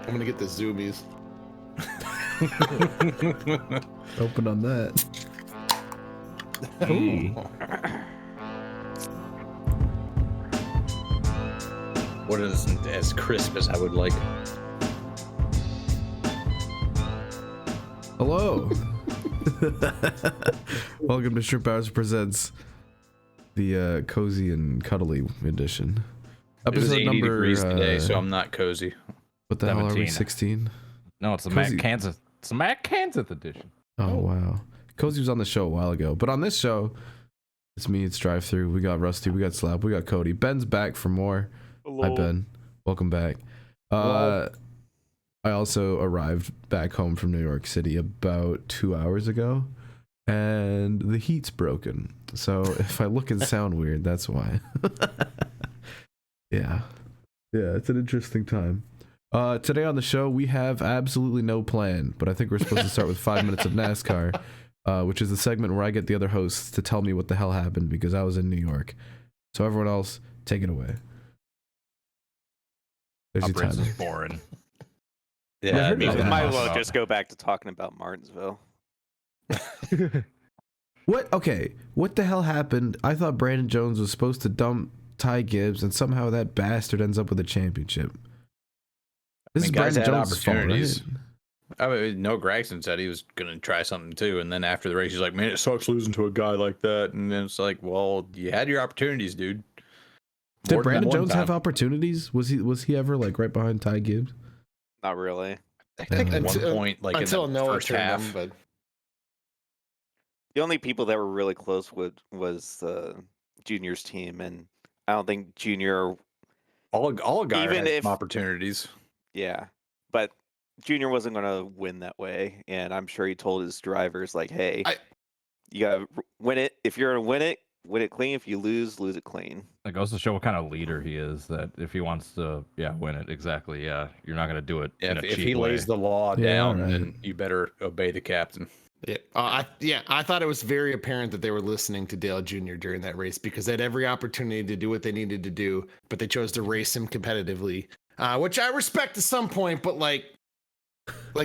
I'm gonna get the zoomies. Open on that. Ooh. What isn't as crisp as I would like it? Hello. Welcome to ShrimpHoursPresents, the cozy and cuddly edition. It was 80 number degrees today, so I'm not cozy. What the hell are we? 16? No, it's the Cozy. Mac Kansas. It's the Mac Kansas edition. Oh wow. Cozy was on the show a while ago, but on this show, it's me. It's DriveThrough. We got Rusty. We got Slap. We got Cody. Ben's back for more. Hello. Hi Ben. Welcome back. I also arrived back home from New York City about 2 hours ago, and the heat's broken. So if I look and sound weird, that's why. Yeah, it's an interesting time. Today on the show, we have absolutely no plan, but I think we're supposed to start with 5 minutes of NASCAR, which is the segment where I get the other hosts to tell me what the hell happened because I was in New York. So everyone else, take it away. There's your Operates time. is boring. Yeah, We Yeah. might as well just go back to talking about Martinsville. What? Okay, what the hell happened? I thought Brandon Jones was supposed to dump Ty Gibbs, and somehow that bastard ends up with a championship. This is guys Brandon had Jones' fault, right? opportunities. I mean, no, Gregson said he was going to try something too, and then after the race, he's like, "Man, it sucks losing to a guy like that." And then it's like, "Well, you had your opportunities, dude." Did More than Brandon one Jones have time. opportunities? Was he ever like right behind Ty Gibbs? Not really. I think at one Until- point, like Until in the Noah first turned half, him, but The only people that were really close was Junior's team, and I don't think Junior. all guys Even had if- some opportunities. Yeah, but Junior wasn't gonna win that way, and I'm sure he told his drivers like, "Hey, you gotta win it. If you're gonna win it clean. If you lose it clean." It goes to show what kind of leader he is. That if he wants to, win it exactly. Yeah, you're not gonna do it. Yeah, in a if cheap he way. lays the law Yeah, down, right. then you better obey the captain. yeah, I thought it was very apparent that they were listening to Dale Jr. during that race because they had every opportunity to do what they needed to do, but they chose to race him competitively, which I respect to some point. But like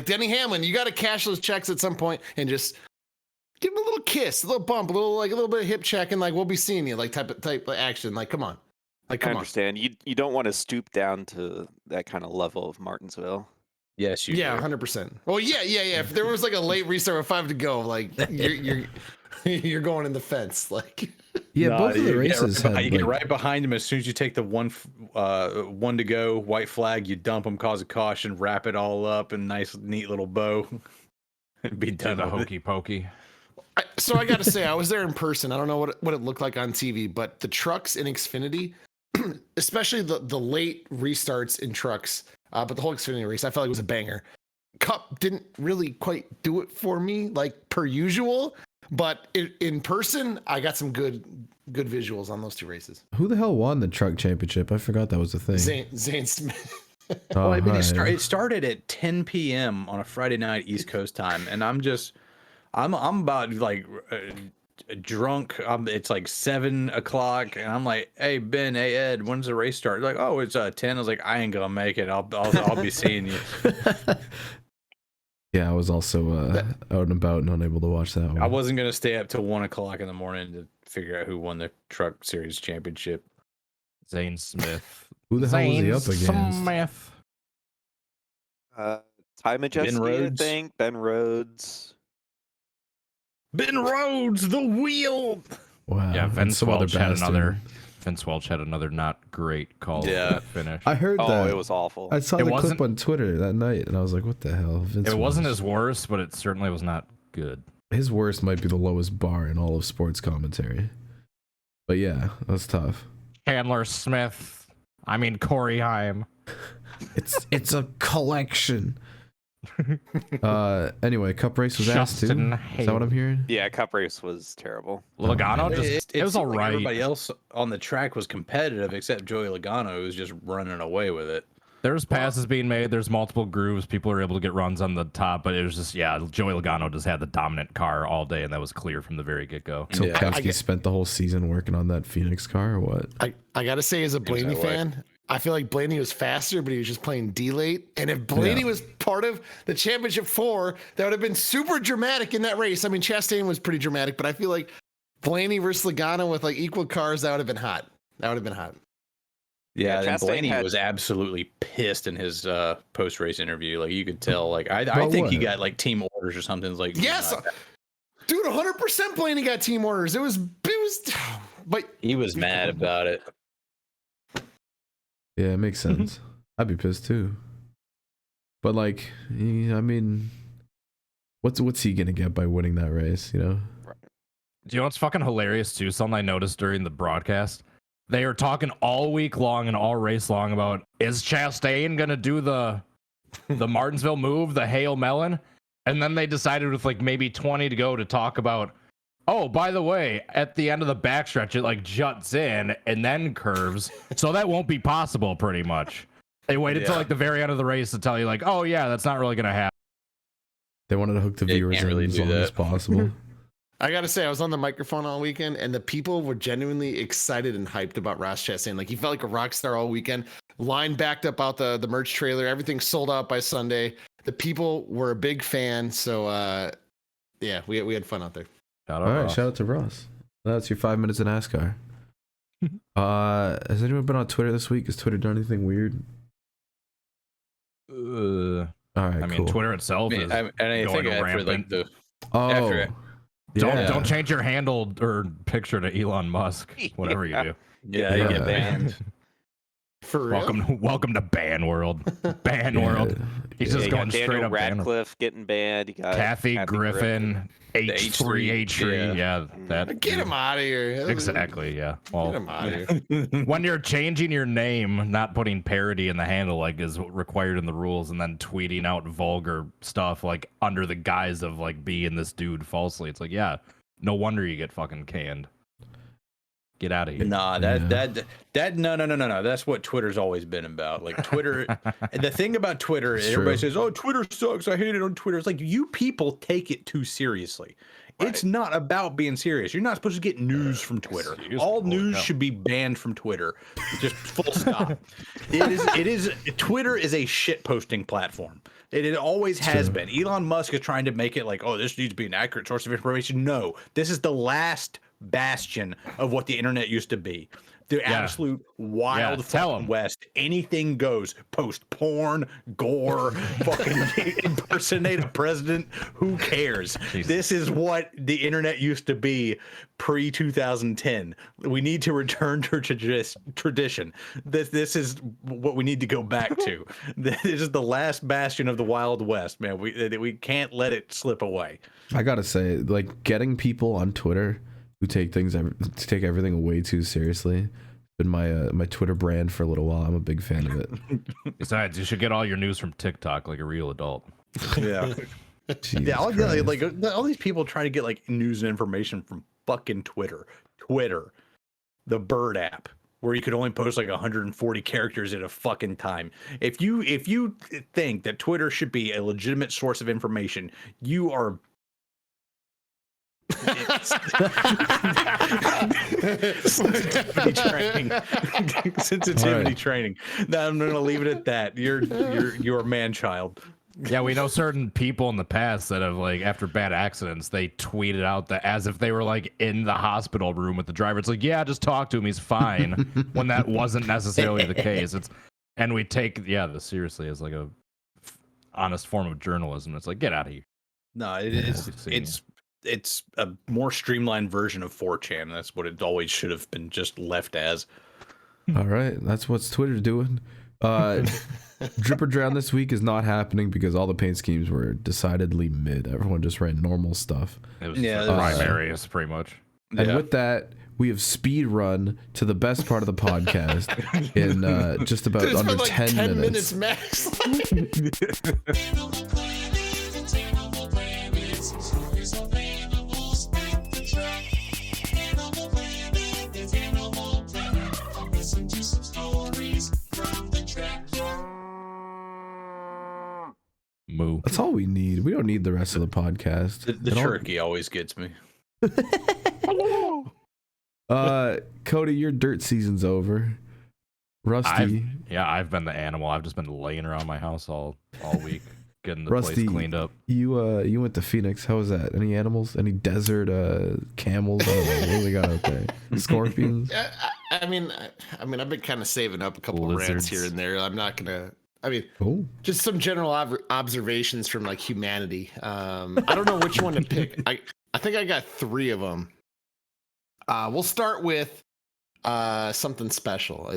Denny Hamlin, you got to cash those checks at some point and just give him a little kiss, a little bump, a little bit of hip check, and like we'll be seeing you, like type of action. Like come on, I come on. understand. You don't want to stoop down to that kind of level of Martinsville. Yes, you. Yeah, do. 100%. Well, yeah. If there was like a late restart with 5 to go, like you're going in the fence, like. Yeah, No, both of the you races get, had you get like, right behind him as soon as you take the one to go white flag. You dump him, cause a caution, wrap it all up in nice, neat little bow, and be do done the with it. hokey pokey. So I got to say, I was there in person. I don't know what it looked like on TV, but the trucks in Xfinity, especially the late restarts in trucks, but the whole Xfinity race, I felt like it was a banger. Cup didn't really quite do it for me, like per usual, but in person, I got some good visuals on those two races. who the hell won the truck championship? I forgot that was a thing. Zane Smith. Oh, Well, I mean, hi. it started at 10 p.m. on a Friday night East Coast time, and I'm about like drunk. It's like 7 o'clock, and I'm like, "Hey Ben, hey Ed, when's the race start?" Like, "Oh, it's 10." I was like, "I ain't gonna make it. I'll be seeing you." Yeah, I was also out and about and unable to watch that one. I wasn't gonna stay up till 1 o'clock in the morning to figure out who won the Truck Series championship. Zane Smith. Who the hell was he up against? Smith. Ty Majeski, I Rhodes. think. Ben Rhodes. Ben Rhodes, the wheel. Wow. Yeah, and Vince some other Welch had bastard. another. Vince Welch had another not great call. Yeah. Finish. I heard Oh, that. it was awful. I saw It the clip wasn't- on Twitter that night, and I was like, "What the hell?" Vince It wasn't Welch. his worst, but it certainly was not good. His worst might be the lowest bar in all of sports commentary. But yeah, that's tough. Chandler Smith. I mean Corey Haim. It's a collection. Anyway, Cup race was asked too. Justin Is that what I'm hearing? Yeah, Cup race was terrible. Logano It just it was seemed all like right. Everybody else on the track was competitive except Joey Logano, who was just running away with it. There's passes being made. There's multiple grooves. People are able to get runs on the top, but it was just Joey Logano just had the dominant car all day, and that was clear from the very get go. So Yeah. Kevsky spent the whole season working on that Phoenix car, or what? I gotta say, as a Blaney that way. fan, I feel like Blaney was faster, but he was just playing D-late. And if Blaney was part of the championship 4, that would have been super dramatic in that race. I mean, Chastain was pretty dramatic, but I feel like Blaney versus Logano with like equal cars, that would have been hot. That would have been hot. Yeah, and Chastain Blaney was absolutely pissed in his post-race interview. Like you could tell. Like I think he got like team orders or something. It's like Yes, dude, 100% Blaney got team orders. It was, but he was mad about it. Yeah, it makes sense. I'd be pissed too. But like, I mean, what's he gonna get by winning that race? You know. Do you know what's fucking hilarious too? Something I noticed during the broadcast. They were talking all week long and all race long about, is Chastain gonna do the Martinsville move, the Hail Melon? And then they decided with like maybe 20 to go to talk about, oh, by the way, at the end of the backstretch, it like juts in and then curves. So that won't be possible pretty much. They waited till like the very end of the race to tell you like, oh yeah, that's not really gonna happen. They wanted to hook the viewers in really as long as possible. I gotta say, I was on the microphone all weekend, and the people were genuinely excited and hyped about Ross Chastain. Like he felt like a rock star all weekend. Line backed up out the merch trailer. Everything sold out by Sunday. The people were a big fan. So yeah, we had fun out there. All right, shout out to Ross. That's your 5 minutes in NASCAR. Has anyone been on Twitter this week? Has Twitter done anything weird? All right, I mean, Twitter itself is I going rampant. Don't change your handle or picture to Elon Musk. Whatever you do. Yeah, you get banned. For real? Welcome to ban world. Ban world. He's just going straight Daniel up. Radcliffe getting banned. You got Kathy Griffin. H3. Yeah, that. Get him out of here. Exactly. Yeah. Get Well, him out of here. when you're changing your name, not putting parody in the handle like is required in the rules, and then tweeting out vulgar stuff like under the guise of like being this dude falsely, it's like, yeah, no wonder you get fucking canned. Get out of here. Nah, that no. That's what Twitter's always been about. Like Twitter, the thing about Twitter, everybody says, "Oh, Twitter sucks. I hate it on Twitter." It's like you people take it too seriously. Right. It's not about being serious. You're not supposed to get news from Twitter. All news should be banned from Twitter. Just full stop. It is. Twitter is a shit posting platform. It always has been. Elon Musk is trying to make it like, oh, this needs to be an accurate source of information. No, this is the last bastion of what the internet used to be. The absolute wild fucking west. Anything goes. Post porn, gore, fucking impersonate a president. Who cares? Jesus. This is what the internet used to be pre-2010. We need to return to tradition. This is what we need to go back to. This is the last bastion of the Wild West, man. We can't let it slip away. I gotta say, like, getting people on Twitter who take everything way too seriously. Been my Twitter brand for a little while. I'm a big fan of it. Besides, you should get all your news from TikTok like a real adult. Yeah. Yeah, all these people try to get like news and information from fucking Twitter. Twitter, the Bird app, where you could only post like 140 characters at a fucking time. If you think that Twitter should be a legitimate source of information, you are sensitivity training. Now I'm gonna leave it at that. You're a man child. Yeah, we know certain people in the past that have, like, after bad accidents, they tweeted out that as if they were like in the hospital room with the driver. It's like, yeah, just talk to him, he's fine. When that wasn't necessarily the case. And we take this seriously as like a honest form of journalism. It's like, get out of here. No, it's a more streamlined version of 4chan. That's what it always should have been just left as. All right, that's what's Twitter doing. Drip or Drown this week is not happening because all the paint schemes were decidedly mid. Everyone just ran normal stuff. It was primaries, pretty much. And with that, we have speed run to the best part of the podcast in just about under like 10 minutes max. Moo. That's all we need. We don't need the rest of the podcast. The turkey always gets me. Cody, your dirt season's over. Rusty. I've been the animal. I've just been laying around my house all week, getting the Rusty, place cleaned up. You went to Phoenix. How was that? Any animals? Any desert camels? I don't know. What do they got out there? Scorpions? I mean, I've been kind of saving up a couple of rants here and there. I'm not gonna. I mean, just some general observations from like humanity. I don't know which one to pick. I think I got 3 of them. We'll start with something special.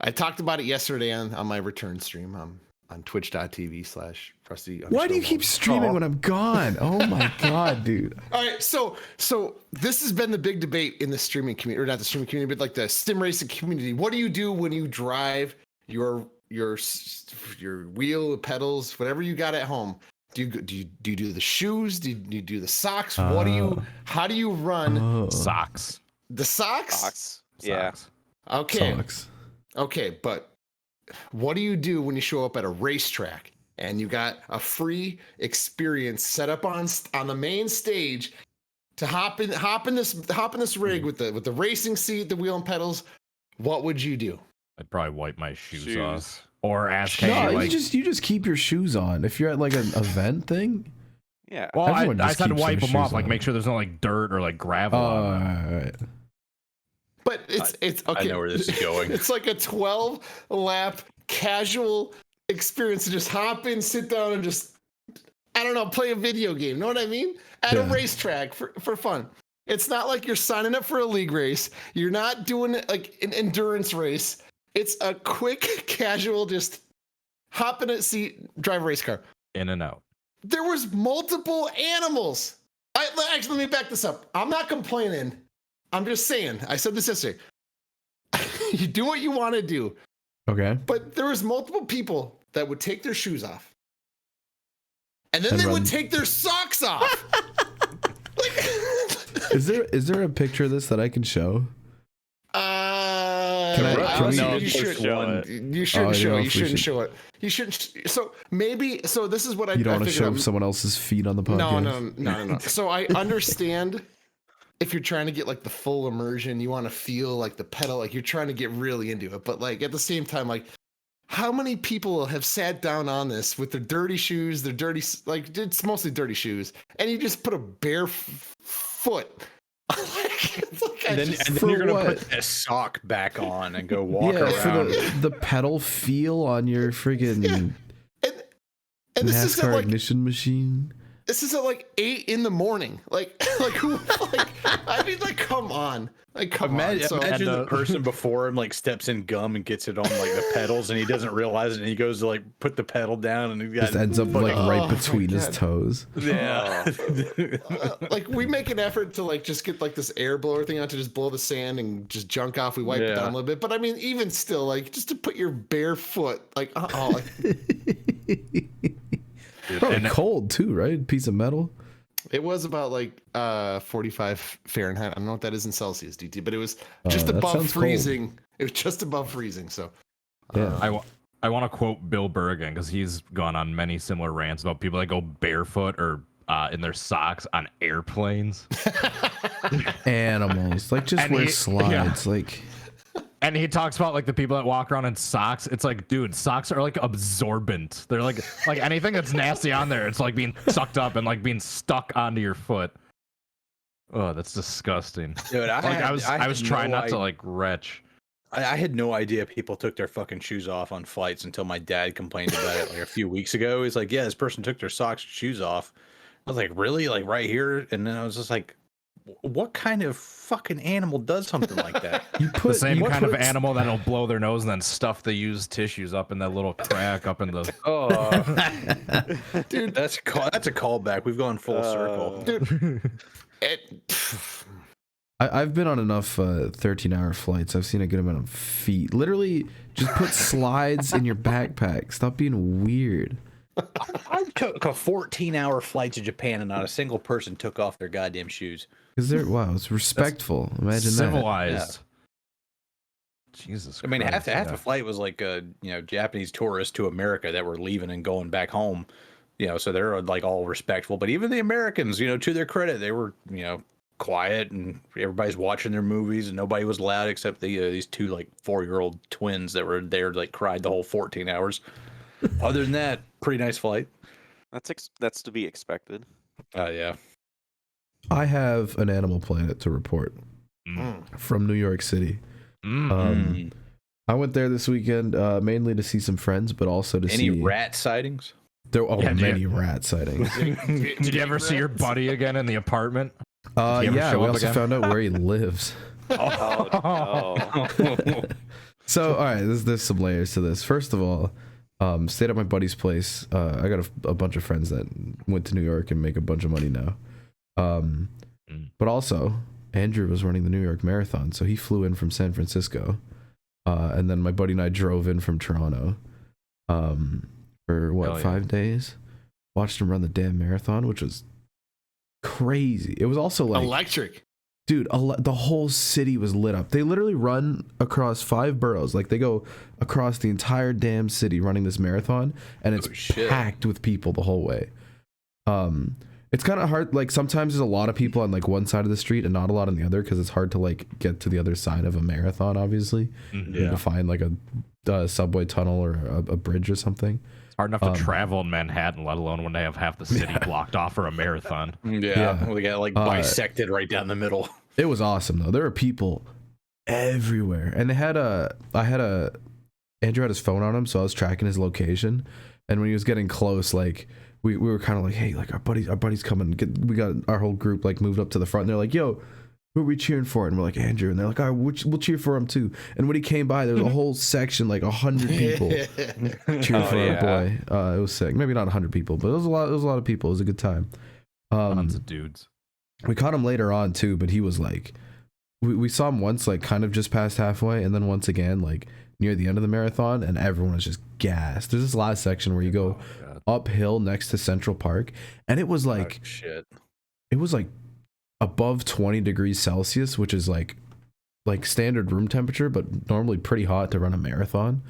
I talked about it yesterday on my return stream on twitch.tv/Rusty. Why do you keep streaming when I'm gone? Oh my god, dude. All right, so this has been the big debate in the streaming community, or not the streaming community, but like the sim racing community. What do you do when you drive your wheel, pedals, whatever you got at home? Do you do the shoes? Do you do the socks? How do you run Socks? The socks? Socks. Yeah. Okay. Socks. Okay, but what do you do when you show up at a racetrack and you got a free experience set up on the main stage to hop in this rig with the racing seat, the wheel and pedals? What would you do? I'd probably wipe my shoes off or ask No, Katie, like, you just keep your shoes on if you're at like an event thing. Yeah. well, Everyone I just said keeps wipe their them off, shoes like on. make sure there's no like dirt or like gravel. Oh, on them. all right. But it's okay. I know where this is going. It's like a 12-lap casual experience to just hop in, sit down, and just, I don't know, play a video game. Know what I mean? At a racetrack for fun. It's not like you're signing up for a league race. You're not doing it like an endurance race. It's a quick, casual, just hop in a seat, drive a race car. In and out. There was multiple animals. Actually, let me back this up. I'm not complaining. I'm just saying. I said this yesterday. You do what you want to do. Okay. But there was multiple people that would take their shoes off. And then they would take their socks off. Is there a picture of this that I can show? You shouldn't show it. You shouldn't. So maybe. So this is what I. You don't I want to figured show out. someone else's feet on the podcast. No. So I understand if you're trying to get like the full immersion, you want to feel like the pedal, like you're trying to get really into it. But like at the same time, like how many people have sat down on this with their dirty shoes, their dirty, like it's mostly dirty shoes, and you just put a bare foot. And then you're gonna put that sock back on and go walk around. For the pedal feel on your friggin' and this is NASCAR like ignition machine. This is at like 8 in the morning. Like who? Like, I mean, like, come on. Like, come on. So, imagine the person before him like steps in gum and gets it on like the pedals, and he doesn't realize it, and he goes to like put the pedal down, and he Just ends up like right between his toes. Yeah. like we make an effort to like just get like this air blower thing out to just blow the sand and just junk off. We wipe it down a little bit, but I mean, even still, like just to put your bare foot, like Probably cold too, right? Piece of metal. It was about like 45 Fahrenheit. I don't know what that is in Celsius, DT, but it was just above freezing. Cold. It was just above freezing. So, yeah. I want to quote Bill Burr again because he's gone on many similar rants about people that go barefoot or in their socks on airplanes. Animals, like just wear slides, like. And he talks about like the people that walk around in socks. It's like, dude, socks are like absorbent. They're like anything that's nasty on there, it's like being sucked up and like being stuck onto your foot. Oh, that's disgusting. Dude, I was trying not to like retch. I had no idea people took their fucking shoes off on flights until my dad complained about it like a few weeks ago. He's like, yeah, this person took their socks and shoes off. I was like, really? Like right here? And then I was just like, what kind of fucking animal does something like that? The same kind of animal that'll blow their nose and then stuff the used tissues up in that little crack up in the. Oh, dude, that's a callback. We've gone full circle, dude. I've been on enough 13-hour flights. I've seen a good amount of feet. Literally, just put slides in your backpack. Stop being weird. I took a 14-hour flight to Japan and not a single person took off their goddamn shoes. Because they're it's respectful. Imagine civilized. that. Jesus. I mean, Christ, half the flight was like Japanese tourists to America that were leaving and going back home. So they're like all respectful. But even the Americans, to their credit, they were quiet and everybody's watching their movies and nobody was loud except these two like 4-year-old twins that were there like cried the whole 14 hours. Other than that, pretty nice flight. That's to be expected. Yeah. I have an Animal Planet to report from New York City. I went there this weekend mainly to see some friends, but also to see any rat sightings. There are many rat sightings. Did you ever see your buddy again in the apartment? Yeah, we also found out where he lives. Oh, no. So, all right, there's some layers to this. First of all, stayed at my buddy's place. I got a bunch of friends that went to New York and make a bunch of money now. But also, Andrew was running the New York Marathon, so he flew in from San Francisco. And then my buddy and I drove in from Toronto for, 5 days? Watched him run the damn marathon, which was crazy. It was also like... electric. Dude, the whole city was lit up. They literally run across 5 boroughs. Like, they go across the entire damn city running this marathon, and it's packed with people the whole way. It's kind of hard. Like, sometimes there's a lot of people on, like, one side of the street and not a lot on the other, because it's hard to, like, get to the other side of a marathon, obviously. Yeah. To find, like, a subway tunnel or a bridge or something. It's hard enough to travel in Manhattan, let alone when they have half the city blocked off for a marathon. Yeah. We got, like, bisected right down the middle. It was awesome, though. There were people everywhere. And Andrew had his phone on him, so I was tracking his location. And when he was getting close, like, we were kind of like, hey, like, our buddy's coming. We got our whole group, like, moved up to the front. And they're like, yo, who are we cheering for? And we're like, Andrew. And they're like, all right, we'll cheer for him, too. And when he came by, there was a whole section, like, 100 people cheering for our boy. It was sick. Maybe not 100 people, but it was a lot of people. It was a good time. Tons of dudes. We caught him later on, too, but he was, like... We saw him once, like, kind of just past halfway, and then once again, like, near the end of the marathon, and everyone was just gassed. There's this last section where you go uphill next to Central Park, and it was like... It was, like, above 20 degrees Celsius, which is, like standard room temperature, but normally pretty hot to run a marathon.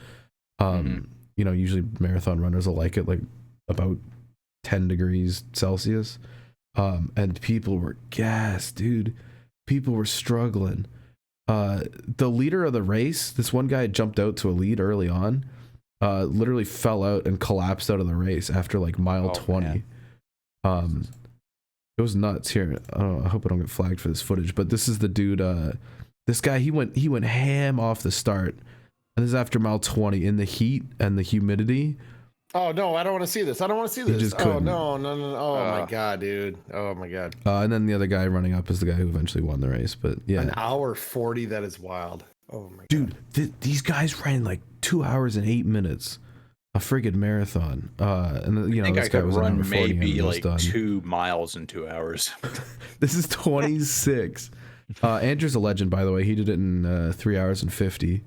You know, usually marathon runners will like it, like, about 10 degrees Celsius. And people were gassed, dude. People were struggling. The leader of the race, this one guy jumped out to a lead early on, literally fell out and collapsed out of the race after like mile 20. Man. It was nuts. Here, I hope I don't get flagged for this footage, but this is the dude. This guy, he went ham off the start, and this is after mile 20 in the heat and the humidity. Oh no, I don't want to see this. I don't want to see this. Just oh no. Oh my god, dude. Oh my god. And then the other guy running up is the guy who eventually won the race. But yeah, an hour 40. That is wild. Oh my god, dude. These guys ran like 2 hours and 8 minutes, a friggin' marathon. And you know, this guy was run an hour 40 maybe like done. 2 miles in 2 hours. This is 26. Andrew's a legend, by the way. He did it in 3 hours and 50.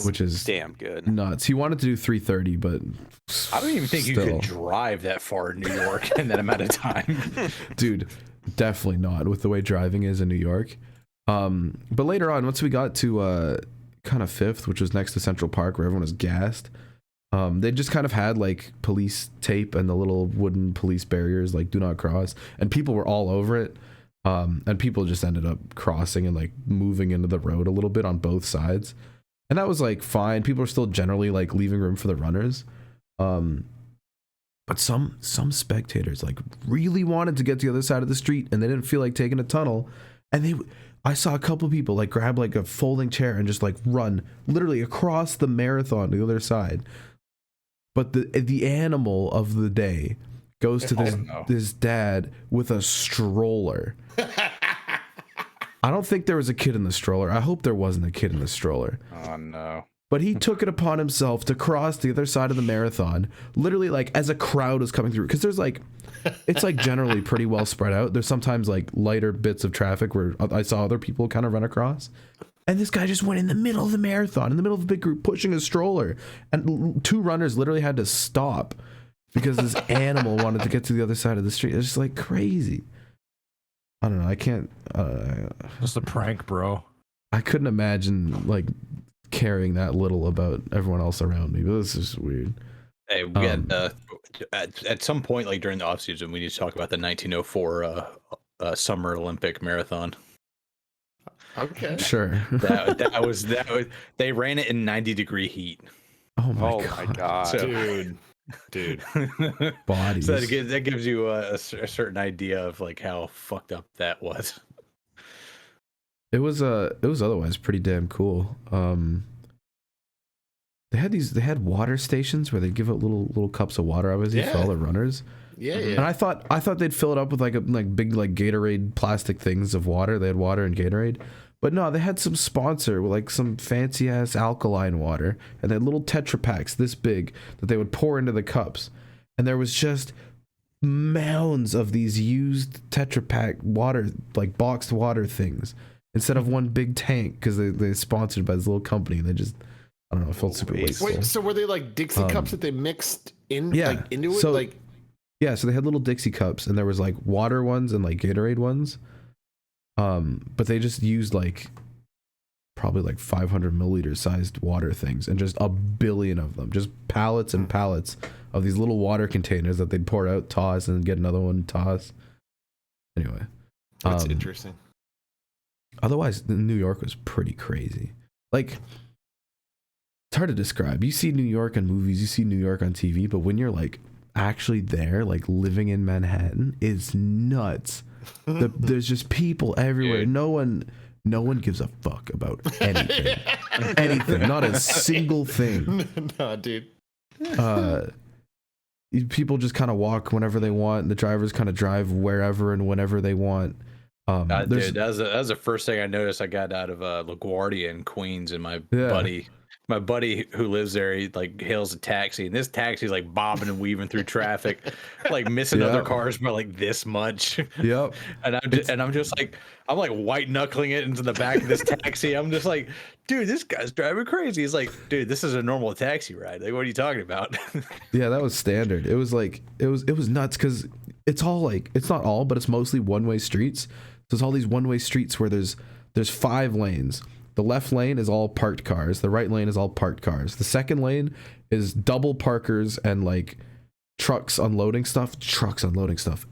Which is damn good. Nuts. He wanted to do 3:30, but I don't even think you could drive that far in New York in that amount of time. Dude, definitely not with the way driving is in New York. But later on, once we got to kind of 5th, which was next to Central Park, where everyone was gassed, they just kind of had like police tape and the little wooden police barriers, like do not cross, and people were all over it. And people just ended up crossing and like moving into the road a little bit on both sides. And that was like fine. People are still generally like leaving room for the runners. But some spectators like really wanted to get to the other side of the street and they didn't feel like taking a tunnel. And I saw a couple people like grab like a folding chair and just like run literally across the marathon to the other side. But the animal of the day goes to this dad with a stroller. I don't think there was a kid in the stroller. I hope there wasn't a kid in the stroller. Oh, no. But he took it upon himself to cross the other side of the marathon, literally like as a crowd was coming through. Because there's like, it's like generally pretty well spread out. There's sometimes like lighter bits of traffic where I saw other people kind of run across. And this guy just went in the middle of the marathon, in the middle of a big group, pushing a stroller. And 2 runners literally had to stop because this animal wanted to get to the other side of the street. It's just like crazy. I don't know. I can't. Just a prank, bro. I couldn't imagine like caring that little about everyone else around me. But this is weird. Hey, we had at some point, like during the off season, we need to talk about the 1904 Summer Olympic marathon. Okay. Sure. That was they ran it in 90-degree heat. Oh Oh my my god. god. Dude. Bodies. So that gives you a certain idea of like how fucked up that was. It was otherwise pretty damn cool. They had water stations where they give out little cups of water, obviously, for all the runners. Yeah, And yeah. I thought they'd fill it up with like big like Gatorade plastic things of water. They had water and Gatorade. But no, they had some sponsor with like some fancy ass alkaline water, and they had little Tetra packs this big that they would pour into the cups. And there was just mounds of these used Tetra Pak water, like boxed water things, instead of one big tank, because they're sponsored by this little company. And they just, I don't know, it felt super wasteful. Wait, so were they like Dixie cups that they mixed in like into it? So, like yeah, so they had little Dixie cups, and there was like water ones and like Gatorade ones. But they just used like probably like 500 milliliter sized water things, and just a billion of them, just pallets and pallets of these little water containers that they'd pour out, toss, and get another one, toss. Anyway, that's interesting. Otherwise, New York was pretty crazy. Like, it's hard to describe. You see New York in movies, you see New York on TV, but when you're like actually there, like living in Manhattan, it's nuts. There's just people everywhere. Dude. No one gives a fuck about anything. Anything. Not a single thing. No, dude. People just kind of walk whenever they want. The drivers kind of drive wherever and whenever they want. Dude, that was the first thing I noticed. I got out of LaGuardia in Queens, and my buddy who lives there, he like hails a taxi, and this taxi's like bobbing and weaving through traffic, like missing other cars by like this much. Yep. And I'm just like, I'm like white knuckling it into the back of this taxi. I'm just like, dude, this guy's driving crazy. He's like, dude, this is a normal taxi ride. Like, what are you talking about? Yeah, that was standard. It was like it was nuts, because it's all like, it's not all, but it's mostly one-way streets. So it's all these one-way streets where there's 5 lanes. The left lane is all parked cars. The right lane is all parked cars. The second lane is double parkers and like trucks unloading stuff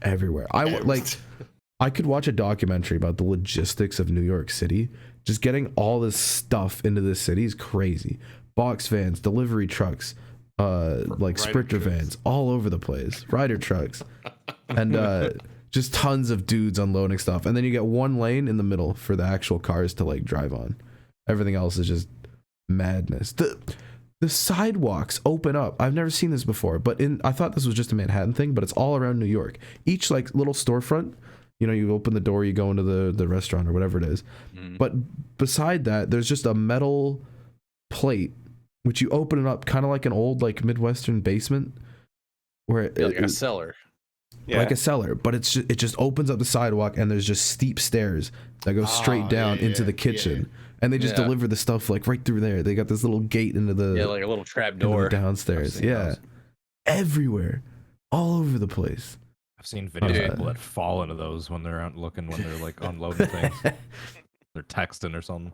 everywhere. I could watch a documentary about the logistics of New York City. Just getting all this stuff into this city is crazy. Box vans, delivery trucks, like Sprinter vans, all over the place. Rider trucks, and just tons of dudes unloading stuff. And then you get one lane in the middle for the actual cars to like drive on. Everything else is just madness. The sidewalks open up. I've never seen this before, but I thought this was just a Manhattan thing, but it's all around New York. Each like little storefront, you know, you open the door, you go into the restaurant or whatever it is. But beside that, there's just a metal plate, which you open it up kind of like an old like Midwestern basement, where Like a cellar. Yeah. like a cellar, but it just opens up the sidewalk, and there's just steep stairs that go straight down into the kitchen, and they just deliver the stuff like right through there. They got this little gate into the like a little trap into door the downstairs. Yeah, those. everywhere, all over the place. I've seen videos of people that fall into those when they're out looking, when they're like unloading things. They're texting or something.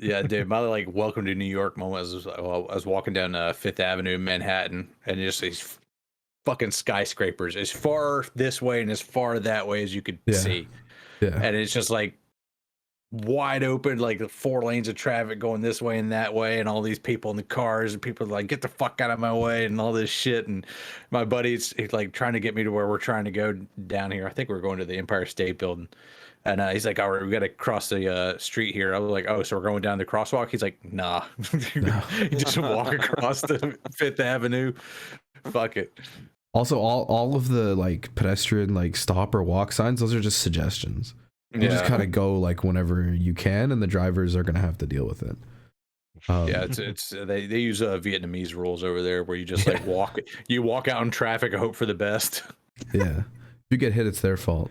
Yeah, dude, my like welcome to New York moment was I was walking down Fifth Avenue in Manhattan, and just these fucking skyscrapers as far this way and as far that way as you could see. Yeah, And it's just like wide open, like 4 lanes of traffic going this way and that way, and all these people in the cars, and people are like, get the fuck out of my way, and all this shit. And my buddy's like trying to get me to where we're trying to go down here. I think we're going to the Empire State Building. And he's like, all right, we got to cross the street here. I was like, oh, so we're going down the crosswalk? He's like, nah. You just walk across the Fifth Avenue. Fuck it. Also, all of the like pedestrian like stop or walk signs, those are just suggestions. You just kind of go like whenever you can, and the drivers are gonna have to deal with it. It's they use Vietnamese rules over there, where you just like walk out in traffic and hope for the best. Yeah, if you get hit, it's their fault.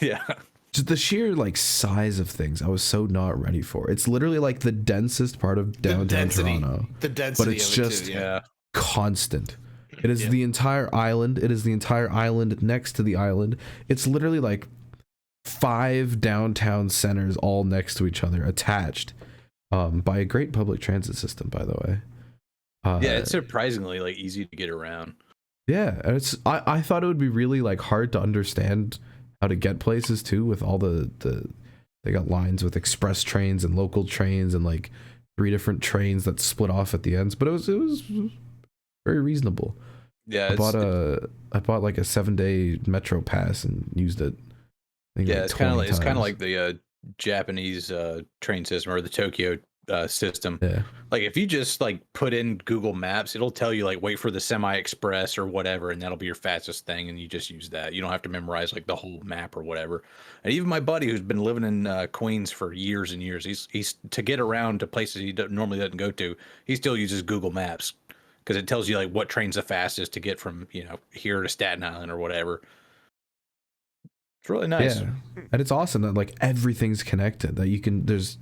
Yeah. Just the sheer like size of things, I was so not ready for. It's literally like the densest part of downtown Toronto. The density, but it's of it just too, constant. It is the entire island. It is the entire island next to the island. It's literally like 5 downtown centers all next to each other, attached by a great public transit system, by the way. It's surprisingly like easy to get around. Yeah, and I thought it would be really like hard to understand how to get places too, with all the they got lines with express trains and local trains and like 3 different trains that split off at the ends. But it was very reasonable. Yeah, I bought like a 7-day metro pass and used it. I think, yeah, like it's kind of 20 like times. the Japanese train system, or the Tokyo system. Yeah. Like if you just like put in Google Maps, it'll tell you like wait for the semi express or whatever, and that'll be your fastest thing, and you just use that. You don't have to memorize like the whole map or whatever. And even my buddy who's been living in Queens for years and years, he's to get around to places he normally doesn't go to, he still uses Google Maps because it tells you like what train's the fastest to get from here to Staten Island or whatever. It's really nice. Yeah. And it's awesome that like everything's connected, that you can, there's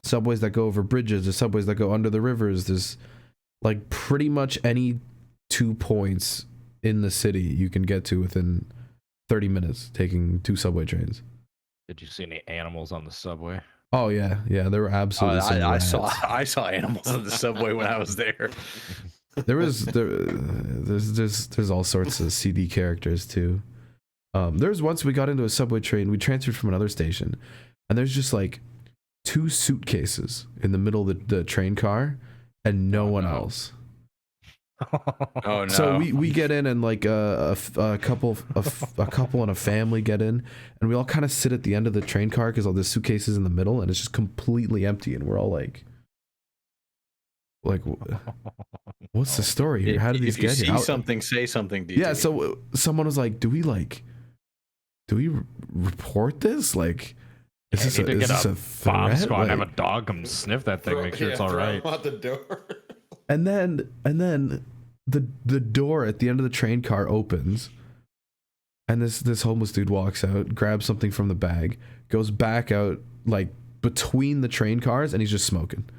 subways that go over bridges, there's subways that go under the rivers, there's like pretty much any 2 points in the city you can get to within 30 minutes taking 2 subway trains. Did you see any animals on the subway? Oh yeah, there were absolutely some I rats. saw animals on the subway when I was there. There's all sorts of CD characters too. There's once we got into a subway train, we transferred from another station, and there's just like 2 suitcases in the middle of the train car and no one else. Oh no. So we get in, and like a couple and a family get in, and we all kind of sit at the end of the train car because all the suitcases in the middle, and it's just completely empty, and we're all like what's the story here? How did these get here? If you see something, say something. Yeah, so someone was like, do we report this? Like, is this need to get a bomb threat? squad and have Like, a dog come sniff that thing, make sure it's all right. Out the door. and then the door at the end of the train car opens, and this homeless dude walks out, grabs something from the bag, goes back out like between the train cars, and he's just smoking.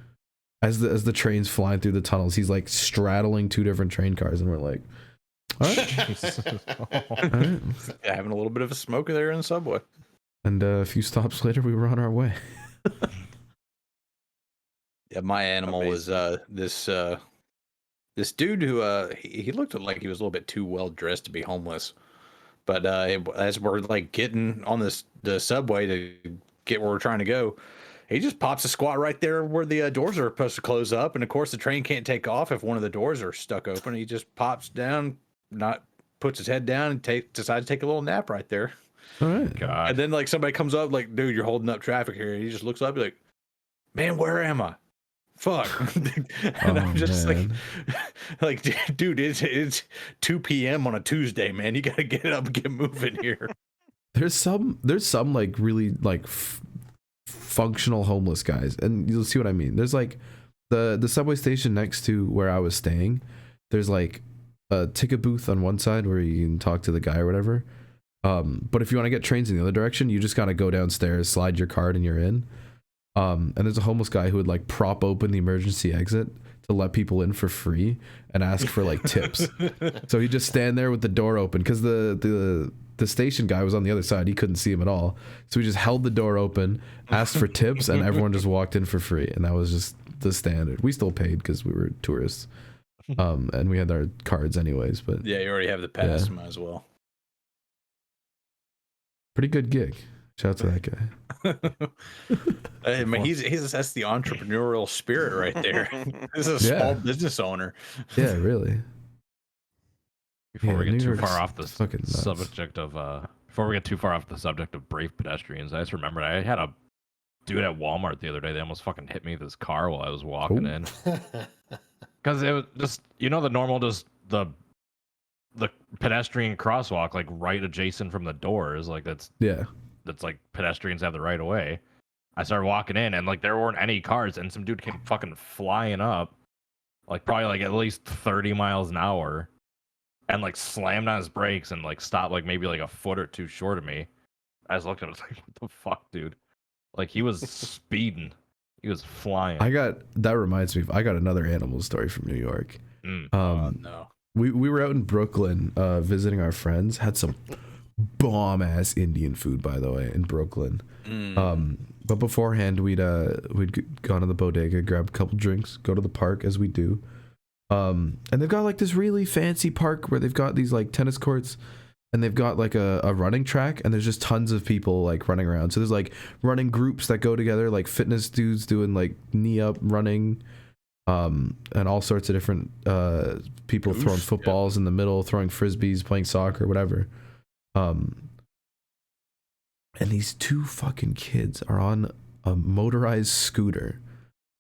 As the train's flying through the tunnels, he's like straddling 2 different train cars, and we're like, all right. All right. Yeah, having a little bit of a smoke there in the subway. And a few stops later, we were on our way. Yeah, my animal was this dude who he looked like he was a little bit too well dressed to be homeless. But as we're like getting on the subway to get where we're trying to go, he just pops a squat right there where the doors are supposed to close up, and of course the train can't take off if one of the doors are stuck open. He just pops down, puts his head down, and decides to take a little nap right there. All right. God. And then like somebody comes up like, dude, you're holding up traffic here. And he just looks up, like, man, where am I? Fuck. And I'm just like, dude, it's 2 p.m. on a Tuesday, man. You gotta get up and get moving here. There's some like really like functional homeless guys, and you'll see what I mean. There's like the subway station next to where I was staying. There's like a ticket booth on one side where you can talk to the guy or whatever. But if you want to get trains in the other direction, you just gotta go downstairs, slide your card, and you're in. And there's a homeless guy who would like prop open the emergency exit to let people in for free and ask for like tips. So he'd just stand there with the door open because the station guy was on the other side. He couldn't see him at all. So he just held the door open, asked for tips, and everyone just walked in for free. And that was just the standard. We still paid because we were tourists. And we had our cards anyways, but Yeah, you already have the pass, Yeah. might as well. pretty good gig. Shout out to that guy. I mean, that's the entrepreneurial spirit right there. This is a Yeah. small business owner. Yeah, really. Before Yeah, we get New too York's far off the fucking nuts. subject of brave pedestrians, I just remembered I had a dude at Walmart the other day. They almost fucking hit me with his car while I was walking Ooh. in. Because it was just, the normal, just the pedestrian crosswalk, like right adjacent from the doors, like that's like pedestrians have the right of way. I started walking in, and like there weren't any cars, and some dude came fucking flying up, like probably like at least 30 miles an hour, and like slammed on his brakes and like stopped like maybe like a foot or two short of me. I was looking, I was like, what the fuck, dude? Like he was speeding. He was flying. That reminds me, I got another animal story from New York. No. We were out in Brooklyn visiting our friends. Had some bomb ass Indian food, by the way, in Brooklyn. But beforehand, we'd gone to the bodega, grab a couple drinks, go to the park as we do. And they've got like this really fancy park where they've got these like tennis courts and they've got like a running track, and there's just tons of people like running around. So there's like running groups that go together, like fitness dudes doing like knee up running, and all sorts of different people throwing footballs in the middle, throwing frisbees, playing soccer, whatever. And these two fucking kids are on a motorized scooter,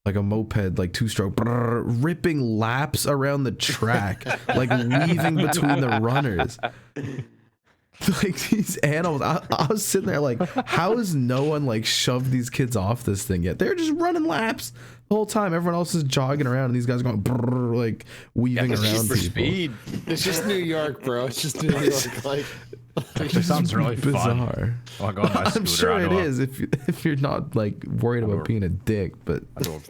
like a moped, like two-stroke, ripping laps around the track, like weaving between the runners. Like these animals, I was sitting there like, how has no one like shoved these kids off this thing yet? They're just running laps the whole time. Everyone else is jogging around, and these guys are going like weaving around people. Speed. It's just New York, bro. It's just New York. Like, Actually, sounds really bizarre. fun. I'll go on my scooter. I'm sure it is if you're not like worried about being a dick, but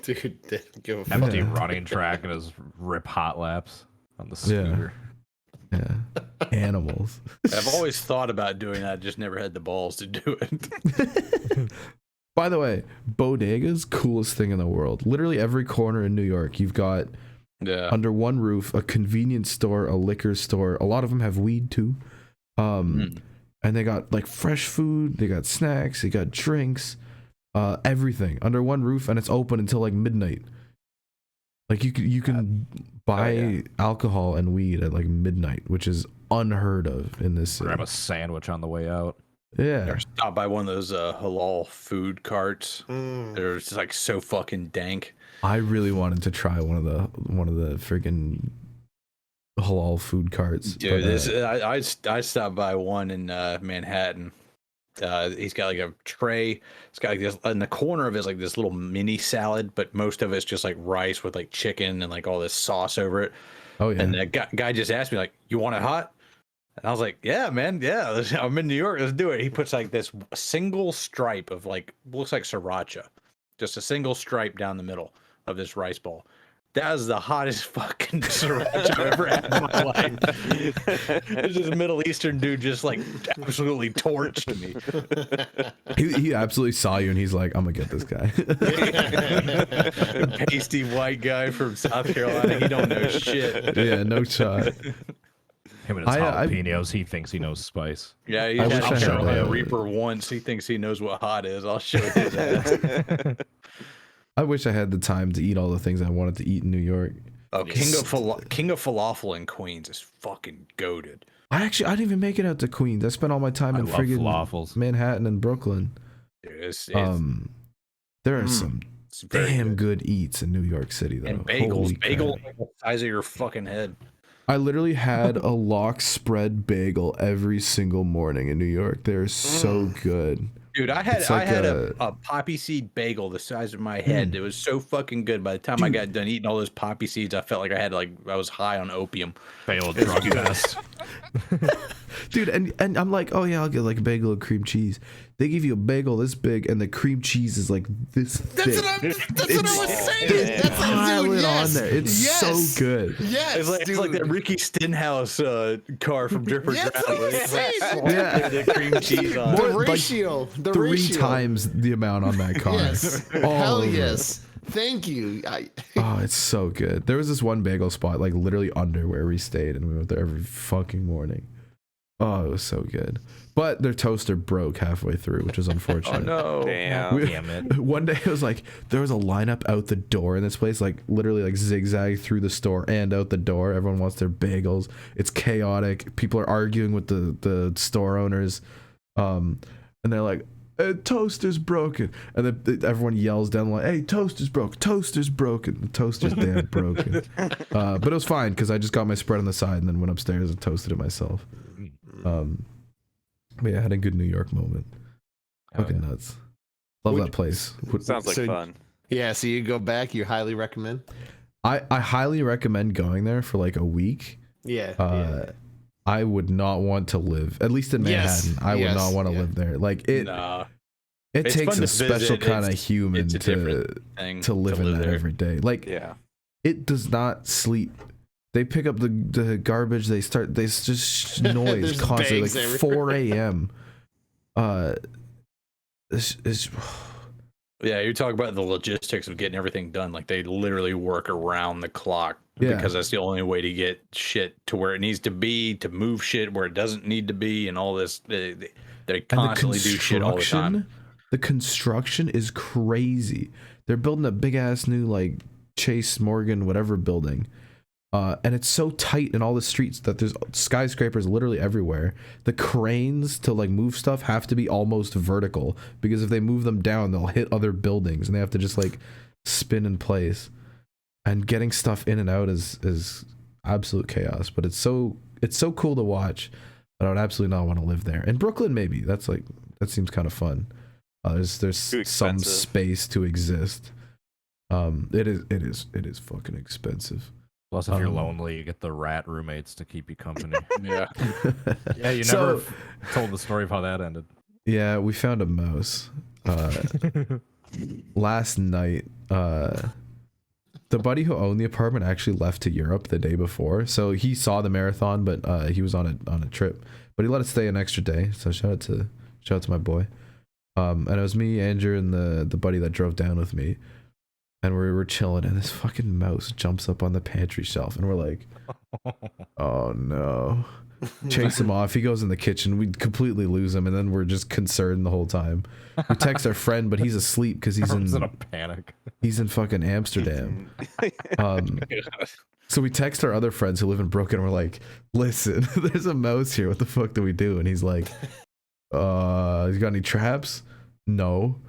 dude, give a empty running track and just rip hot laps on the scooter. Yeah, animals. I've always thought about doing that, just never had the balls to do it. By the way, bodega's coolest thing in the world. Literally every corner in New York, you've got under one roof a convenience store, a liquor store. A lot of them have weed too. And they got like fresh food, they got snacks, they got drinks, everything under one roof, and it's open until like midnight. Like you can buy alcohol and weed at like midnight, which is unheard of in this city. Grab a sandwich on the way out. Yeah. Or stop by one of those halal food carts. They're just like so fucking dank. I really wanted to try one of the friggin' halal food carts. Dude, but, I stopped by one in Manhattan. He's got like a tray. It's got like this in the corner of it is like this little mini salad, but most of it's just like rice with like chicken and like all this sauce over it. Oh yeah. And the guy just asked me like, "You want it hot?" And I was like, "Yeah, man, yeah. I'm in New York. Let's do it." He puts like this single stripe of like looks like sriracha, just a single stripe down the middle of this rice ball. That was the hottest fucking sriracha I've ever had in my life. There's this Middle Eastern dude just like absolutely torched me. He absolutely saw you and he's like, I'm gonna get this guy. Pasty white guy from South Carolina. He don't know shit. Yeah, no shot. Him and his jalapenos. He thinks he knows spice. Yeah, he I had wish I show had a a- Reaper once. He thinks he knows what hot is. I'll show his ass. I wish I had the time to eat all the things I wanted to eat in New York. Oh, King of Falafel in Queens is fucking goated. I didn't even make it out to Queens. I spent all my time in love friggin' falafels. Manhattan and Brooklyn. It's There are some very damn good eats in New York City though. And bagels, Holy bagels crap. like the size of your fucking head. I literally had a lock spread bagel every single morning in New York. They're so good. Dude, I had It's like a poppy seed bagel the size of my head. It was so fucking good. By the time I got done eating all those poppy seeds, I felt like I was high on opium. Failed drug test. Dude, and I'm like, oh yeah, I'll get like a bagel and cream cheese. They give you a bagel this big, and the cream cheese is like this thick. That's what I was saying. That's Pile dude, it yes. on there. It's Yes. so good. Yes, It's like that Ricky Stenhouse car from Dripper Yes, Drown. I was It's like saying. Yeah. the cream cheese on. More The like ratio. The 3 ratio. times the amount on that car. Yes. All Hell over it. yes. Thank you. Oh, it's so good. There was this one bagel spot, like literally under where we stayed, and we went there every fucking morning. Oh, it was so good. But their toaster broke halfway through, which is unfortunate. Oh no! Damn. Damn it. One day it was like there was a lineup out the door in this place, like literally like zigzag through the store and out the door. Everyone wants their bagels. It's chaotic. People are arguing with the store owners, and they're like, "Toaster's broken," and then everyone yells down the line, "Hey, toaster's broken! Toaster's broken! The toaster's damn broken!" But it was fine because I just got my spread on the side and then went upstairs and toasted it myself. But yeah, I had a good New York moment. Fucking nuts. Love that place. Sounds like So- fun. Yeah, so you go back, you highly recommend? I highly recommend going there for like a week. Yeah. I would not want to live, at least in Yes, Manhattan. I would yes, not want to yeah. live there. Like it Nah, it It's takes fun a to special visit. kind of It's- human it's a to different thing live in that there. every day. Like Yeah. it does not sleep. They pick up the garbage. They just noise There's constantly, like bags 4 a.m. It's Yeah, you're talking about the logistics of getting everything done. Like they literally work around the clock because that's the only way to get shit to where it needs to be, to move shit where it doesn't need to be, and all this. They constantly do shit all the time. The construction is crazy. They're building a big ass new like Chase Morgan whatever building. And it's so tight in all the streets that there's skyscrapers literally everywhere. The cranes to like move stuff have to be almost vertical, because if they move them down, they'll hit other buildings and they have to just like spin in place. And getting stuff in and out is absolute chaos. But it's so cool to watch. But I would absolutely not want to live there. In Brooklyn, maybe that seems kind of fun. There's some space to exist. It is fucking expensive. Plus, if you're lonely, you get the rat roommates to keep you company. Yeah. Yeah, you never told the story of how that ended. Yeah, we found a mouse. Last night, the buddy who owned the apartment actually left to Europe the day before. So he saw the marathon, but he was on a trip. But he let us stay an extra day. So shout out to my boy. And it was me, Andrew, and the buddy that drove down with me. And we were chilling, and this fucking mouse jumps up on the pantry shelf, and we're like, oh no. Chase him off. He goes in the kitchen. We completely lose him, and then we're just concerned the whole time. We text our friend, but he's asleep because he's in a panic. He's in fucking Amsterdam. So we text our other friends who live in Brooklyn, and we're like, listen, there's a mouse here. What the fuck do we do? And he's like, you got any traps? No.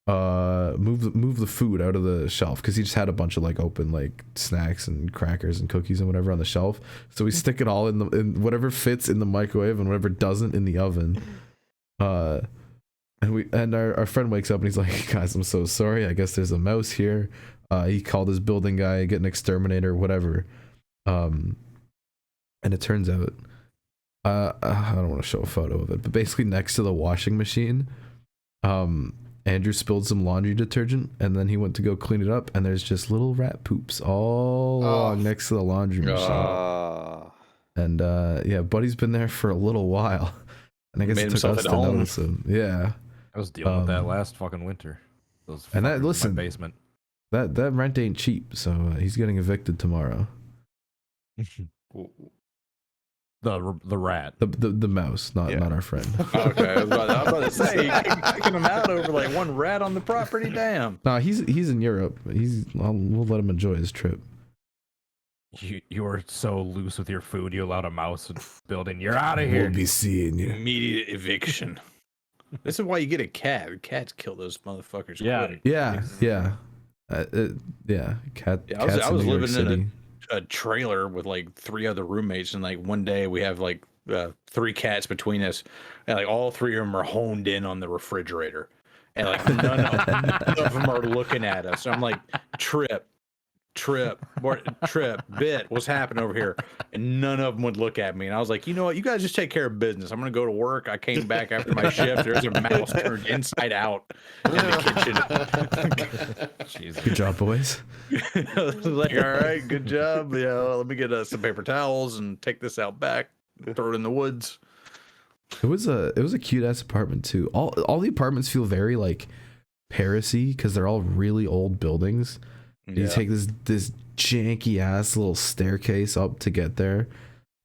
Move the food out of the shelf, because he just had a bunch of like open like snacks and crackers and cookies and whatever on the shelf. So we stick it all in whatever fits in the microwave and whatever doesn't in the oven. And our friend wakes up and he's like, guys, I'm so sorry. I guess there's a mouse here. He called his building guy, get an exterminator, whatever. And it turns out, I don't want to show a photo of it, but basically next to the washing machine, Andrew spilled some laundry detergent, and then he went to go clean it up, and there's just little rat poops all along next to the laundry machine. And yeah, Buddy's been there for a little while, and I guess it took us to notice him. Yeah, I was dealing with that last fucking winter. And that, listen, my basement. That rent ain't cheap, so he's getting evicted tomorrow. The rat. The mouse, not our friend. Okay, I was about to say, you kicking him out over like one rat on the property? Damn. No, he's in Europe. We'll let him enjoy his trip. You were so loose with your food, you allowed a mouse in the building. You're out of here. We'll be seeing you. Immediate eviction. This is why you get a cat. Cats kill those motherfuckers. Yeah. Quick. Yeah. Yeah. Cats I was in New York living City. in a trailer with like 3 other roommates, and like one day we have like 3 cats between us, and like all 3 of them are honed in on the refrigerator, and like none of them are looking at us. So I'm like, trip, bit, what's happening over here? And none of them would look at me. And I was like, you know what? You guys just take care of business. I'm gonna go to work. I came back after my shift. There's a mouse turned inside out in the kitchen. Jesus. Good job, boys. I was like, all right, good job. Yeah, let me get some paper towels and take this out back, throw it in the woods. It was a cute ass apartment too. All the apartments feel very like Paris-y because they're all really old buildings. Yeah. You take this janky ass little staircase up to get there.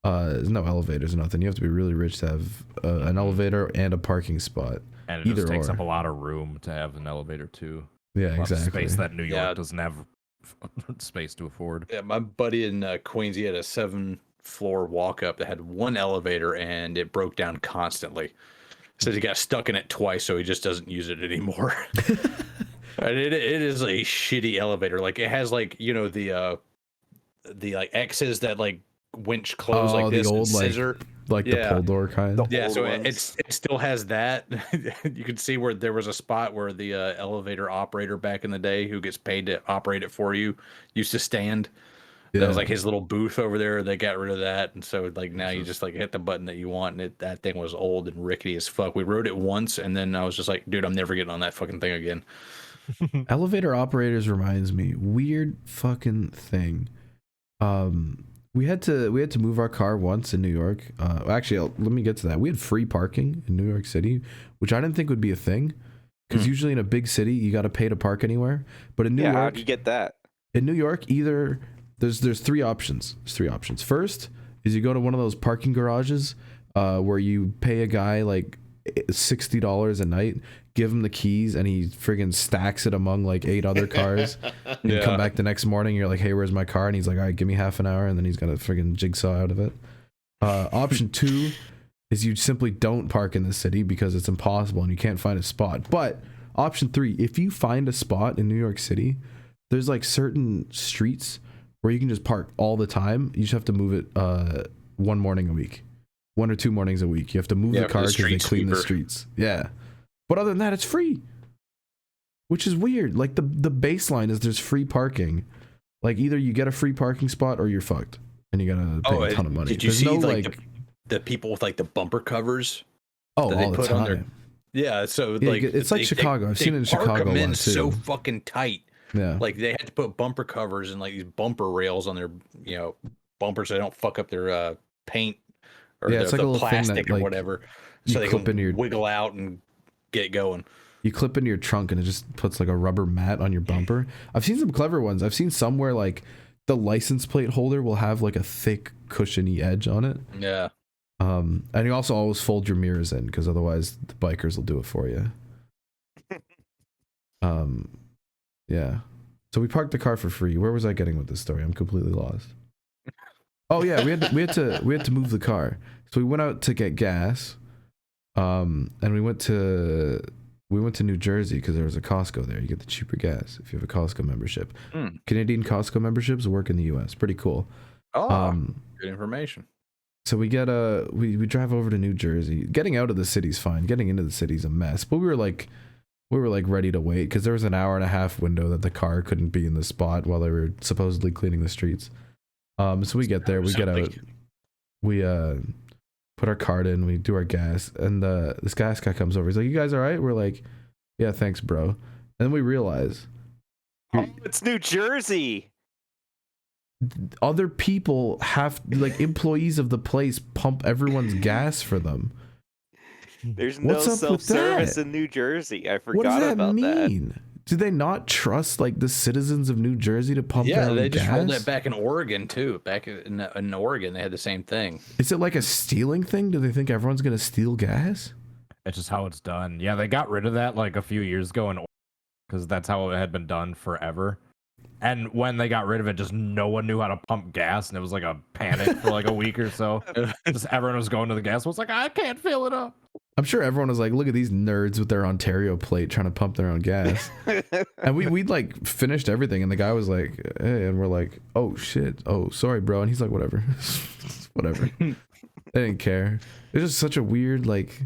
There's no elevators or nothing. You have to be really rich to have an elevator and a parking spot. And it just takes up a lot of room to have an elevator too. Yeah, exactly. Space that New York doesn't have space to afford. Yeah, my buddy in Queens, he had a 7-floor walk up that had 1 elevator, and it broke down constantly. Says he got stuck in it twice, so he just doesn't use it anymore. And it is a shitty elevator. Like it has like, you know, the like X's that like winch close like this, the old scissor. like the pull door kind. Yeah, so it still has that. You can see where there was a spot where the elevator operator back in the day, who gets paid to operate it for you, used to stand. Yeah. That was like his little booth over there. They got rid of that, and so like now you just like hit the button that you want, and that thing was old and rickety as fuck. We rode it once, and then I was just like, dude, I'm never getting on that fucking thing again. Elevator operators reminds me, weird fucking thing. We had to move our car once in New York. Actually, let me get to that. We had free parking in New York City, which I didn't think would be a thing, because usually in a big city you got to pay to park anywhere. But in New York, how do you get that? In New York, either there's three options. First is you go to one of those parking garages where you pay a guy like $60 a night, give him the keys, and he friggin' stacks it among like 8 other cars. And you come back the next morning, you're like, hey, where's my car? And he's like, all right, give me half an hour, and then he's got a friggin' jigsaw out of it. Option 2 is you simply don't park in the city because it's impossible and you can't find a spot. But option 3, if you find a spot in New York City, there's like certain streets where you can just park all the time. You just have to move it 1 morning a week. 1 or 2 mornings a week. You have to move the car because they clean the streets. Yeah. But other than that, it's free. Which is weird. Like the baseline is there's free parking. Like either you get a free parking spot or you're fucked. And you gotta pay a ton of money. Did you see like the people with like the bumper covers? Oh, that all the time. On their, yeah, so yeah, like it's like Chicago. I've seen it in Chicago a lot too. So fucking tight. Yeah. Like they had to put bumper covers and like these bumper rails on their, bumpers so they don't fuck up their paint or it's like the plastic or whatever. So they can wiggle out and get going. You clip into your trunk and it just puts like a rubber mat on your bumper. I've seen some clever ones. I've seen some where like the license plate holder will have like a thick cushiony edge on it. Yeah. And you also always fold your mirrors in because otherwise the bikers will do it for you. Yeah. So we parked the car for free. Where was I getting with this story? I'm completely lost. Oh yeah, we had to move the car. So we went out to get gas. And we went to New Jersey because there was a Costco there. You get the cheaper gas if you have a Costco membership. Canadian Costco memberships work in the US. Pretty cool. Oh, good information. So we get we drive over to New Jersey. Getting out of the city's fine. Getting into the city's a mess. But we were like ready to wait because there was an hour and a half window that the car couldn't be in the spot while they were supposedly cleaning the streets. So we get there, we get out, we put our card in, we do our gas, and this gas guy comes over. He's like, "You guys all right?" We're like, "Yeah, thanks, bro." And then we realize, it's New Jersey. Other people have, like, employees of the place pump everyone's gas for them. There's no self-service in New Jersey. I forgot about that. What does that mean? Do they not trust like the citizens of New Jersey to pump their own gas? Yeah, they just rolled that back in Oregon too. Back in Oregon, they had the same thing. Is it like a stealing thing? Do they think everyone's gonna steal gas? It's just how it's done. Yeah, they got rid of that like a few years ago in Oregon because that's how it had been done forever. And when they got rid of it, just no one knew how to pump gas, and it was like a panic for like a week or so. Just everyone was going to the gas. Was like, I can't fill it up. I'm sure everyone was like, look at these nerds with their Ontario plate trying to pump their own gas. And we'd like finished everything, and the guy was like, hey, and we're like, oh shit, oh sorry, bro. And he's like, whatever, whatever. They didn't care. It's just such a weird like.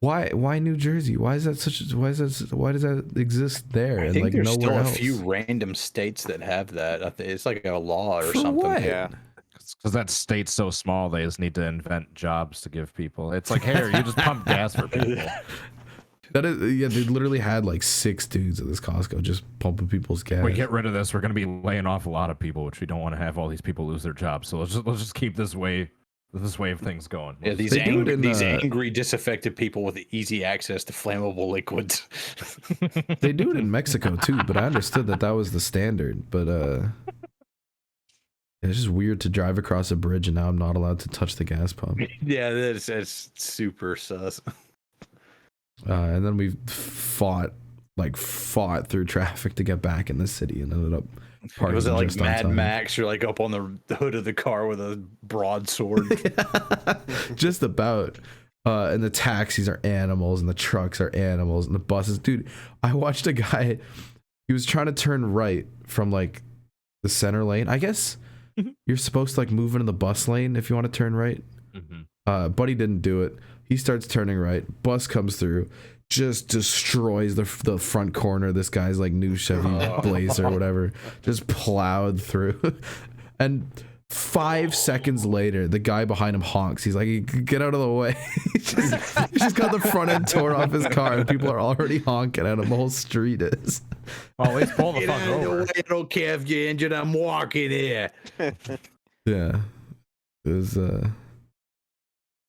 Why New Jersey? Why does that exist there? I think like there's nowhere still else? A few random states that have that. It's like a law or For something. What? Yeah. Because that state's so small, they just need to invent jobs to give people. It's like, here, you just pump gas for people. That is, yeah, they literally had like 6 dudes at this Costco just pumping people's gas. We get rid of this, we're going to be laying off a lot of people, which we don't want to have all these people lose their jobs. So let's just keep this way of things going. Yeah, these angry, disaffected people with easy access to flammable liquids. They do it in Mexico too, but I understood that was the standard. But it's just weird to drive across a bridge and now I'm not allowed to touch the gas pump. Yeah, that's super sus. And then we fought through traffic to get back in the city and ended up parking. Was it like Mad Max? You're like up on the hood of the car with a broadsword. Just about. And the taxis are animals and the trucks are animals and the buses. Dude, I watched a guy, he was trying to turn right from like the center lane. I guess you're supposed to like move into the bus lane if you want to turn right. But he didn't do it. He starts turning right. Bus comes through, just destroys the front corner. This guy's like new Chevy Blazer or whatever, just plowed through. And 5 seconds later, the guy behind him honks. He's like, get out of the way. He's just got the front end tore off his car, and people are already honking at him. The whole street is. Well, at least pull the fuck over. I don't care if you're injured. I'm walking here. Yeah. It was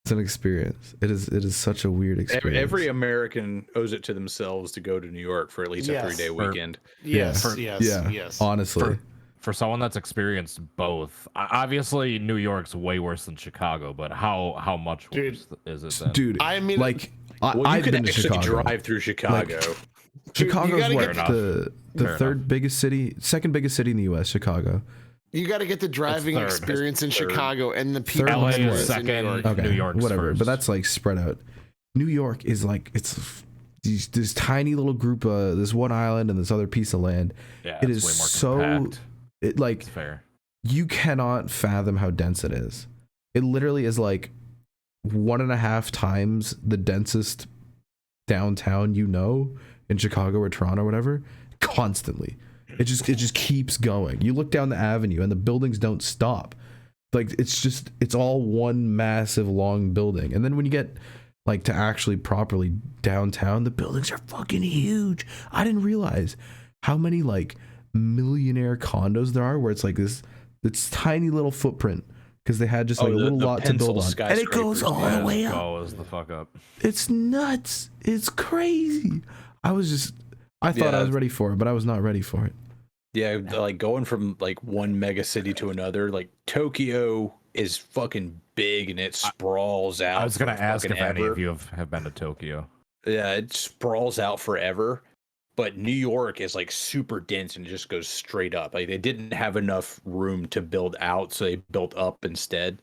it's an experience. It is such a weird experience. Every American owes it to themselves to go to New York for at least a 3-day weekend. Yes. Honestly. for someone that's experienced both, obviously New York's way worse than Chicago, but how much worse is it then? Dude, I mean, like Well, I've you been could to actually Chicago. drive through Chicago. Chicago's gotta what get- the Fair third enough. biggest city, second biggest city in the U.S. Chicago. you got to get the driving third. experience in It's third. Chicago and the Third people LA is experience in second. New York. Okay, New York's whatever. first. But that's like spread out. New York is like it's this tiny little group, this one island and this other piece of land. Yeah, It it's is way more so compact. it like It's fair. you cannot fathom how dense it is. It literally is like 1.5 times the densest downtown in Chicago or Toronto or whatever, constantly. It just keeps going. You look down the avenue and the buildings don't stop. Like it's all one massive long building. And then when you get like to actually properly downtown, the buildings are fucking huge. I didn't realize how many like millionaire condos there are where it's like this tiny little footprint because they had just like a little lot to build on, and it goes all the way up. Goes the fuck up. It's nuts. It's crazy. I thought I was ready for it, but I was not ready for it. Yeah, like going from like one mega city to another, like Tokyo is fucking big and it sprawls out. I was gonna for ask if fucking any ever. of you have been to Tokyo. Yeah, it sprawls out forever. But New York is like super dense and it just goes straight up. Like they didn't have enough room to build out, so they built up instead.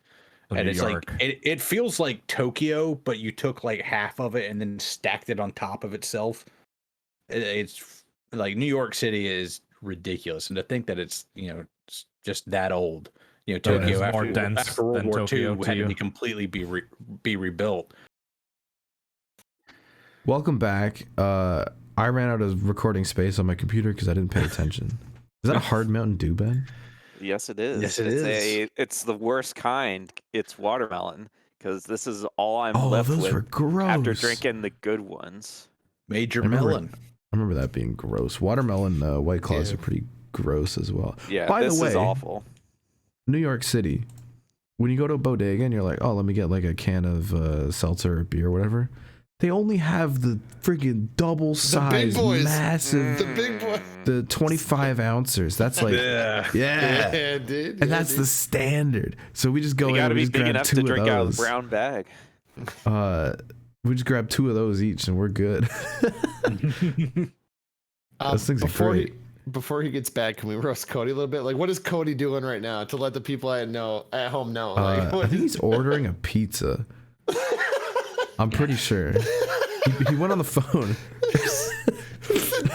So And New it's York. like it feels like Tokyo, but you took like half of it and then stacked it on top of itself. It's like New York City is ridiculous, and to think that it's it's just that old. Oh, yeah, Tokyo it's more after, dense after World than War Tokyo II to had to you. be completely be rebuilt. Welcome back. I ran out of recording space on my computer because I didn't pay attention. Is that a hard Mountain Dew, Ben? Yes, it is. Yes, it it's is. It's the worst kind. It's watermelon because this is all I'm Oh, left those with were gross. after drinking the good ones. Major I remember- melon. I remember that being gross. Watermelon White Claws Yeah. are pretty gross as well. Yeah, By this the way, is awful. New York City, when you go to a bodega and you're like, oh, let me get like a can of seltzer or beer or whatever, they only have the freaking double size, boys. massive, The big boy. the 25 ounces. That's like, yeah. Yeah, dude. And that's the standard. So we just go You in gotta and we be just big grab enough 2 to of drink out of those. the brown bag. We just grab 2 of those each and we're good. Those things are great. Before he gets back, can we roast Cody a little bit? Like, what is Cody doing right now to let the people at home know? Like, I what think he's ordering a pizza. I'm pretty sure. He went on the phone.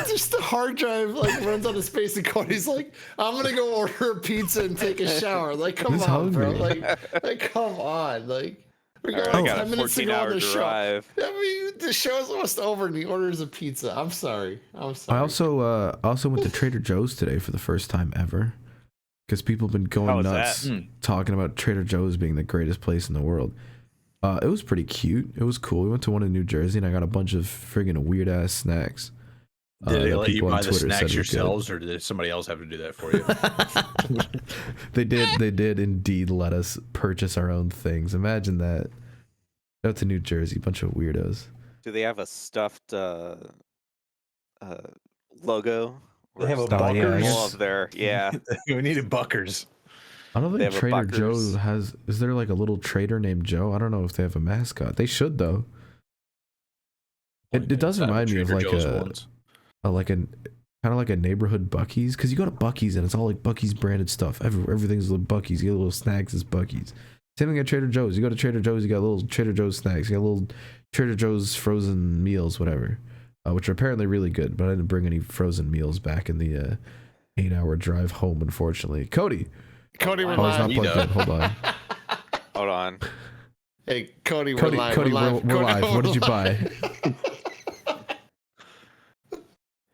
just the hard drive like runs out of space, and Cody's like, "I'm gonna go order a pizza and take a shower." Like, come He's on, bro. hungry. Like, come on. Like, we All got right, I like got 10 a minutes to go on 14-hour the show. drive. I mean, the show's almost over, and he orders a pizza. I'm sorry. I also went to Trader Joe's today for the first time ever, because people have been How going was nuts that? talking about Trader Joe's being the greatest place in the world. It was pretty cute. It was cool. We went to one in New Jersey, and I got a bunch of friggin' weird ass snacks. Did they that let you people on buy the Twitter said snacks were good. yourselves, or did somebody else have to do that for you? They did indeed let us purchase our own things. Imagine that. Go to New Jersey, bunch of weirdos. Do they have a stuffed logo? They have a Oh, yeah, I Buckers. guess. All of their We needed Buckers. I don't They think have a Trader Joe Buckers. has. Is there like a little trader named Joe? I don't know if they have a mascot. They should though. It does remind me of like kind of like a neighborhood Bucky's, because you go to Bucky's and it's all like Bucky's branded stuff. Everything's like Bucky's. You get little snacks as Bucky's. Same thing at Trader Joe's. You go to Trader Joe's, you got little Trader Joe's snacks. You got little Trader Joe's frozen meals, whatever, which are apparently really good. But I didn't bring any frozen meals back in the 8-hour drive home, unfortunately. Cody. Cody, we're Oh, he's not live. plugged in. Hold on. Hold on. Hey, Cody, we're Cody, live. Cody, we're live. we're live. What did you live. buy?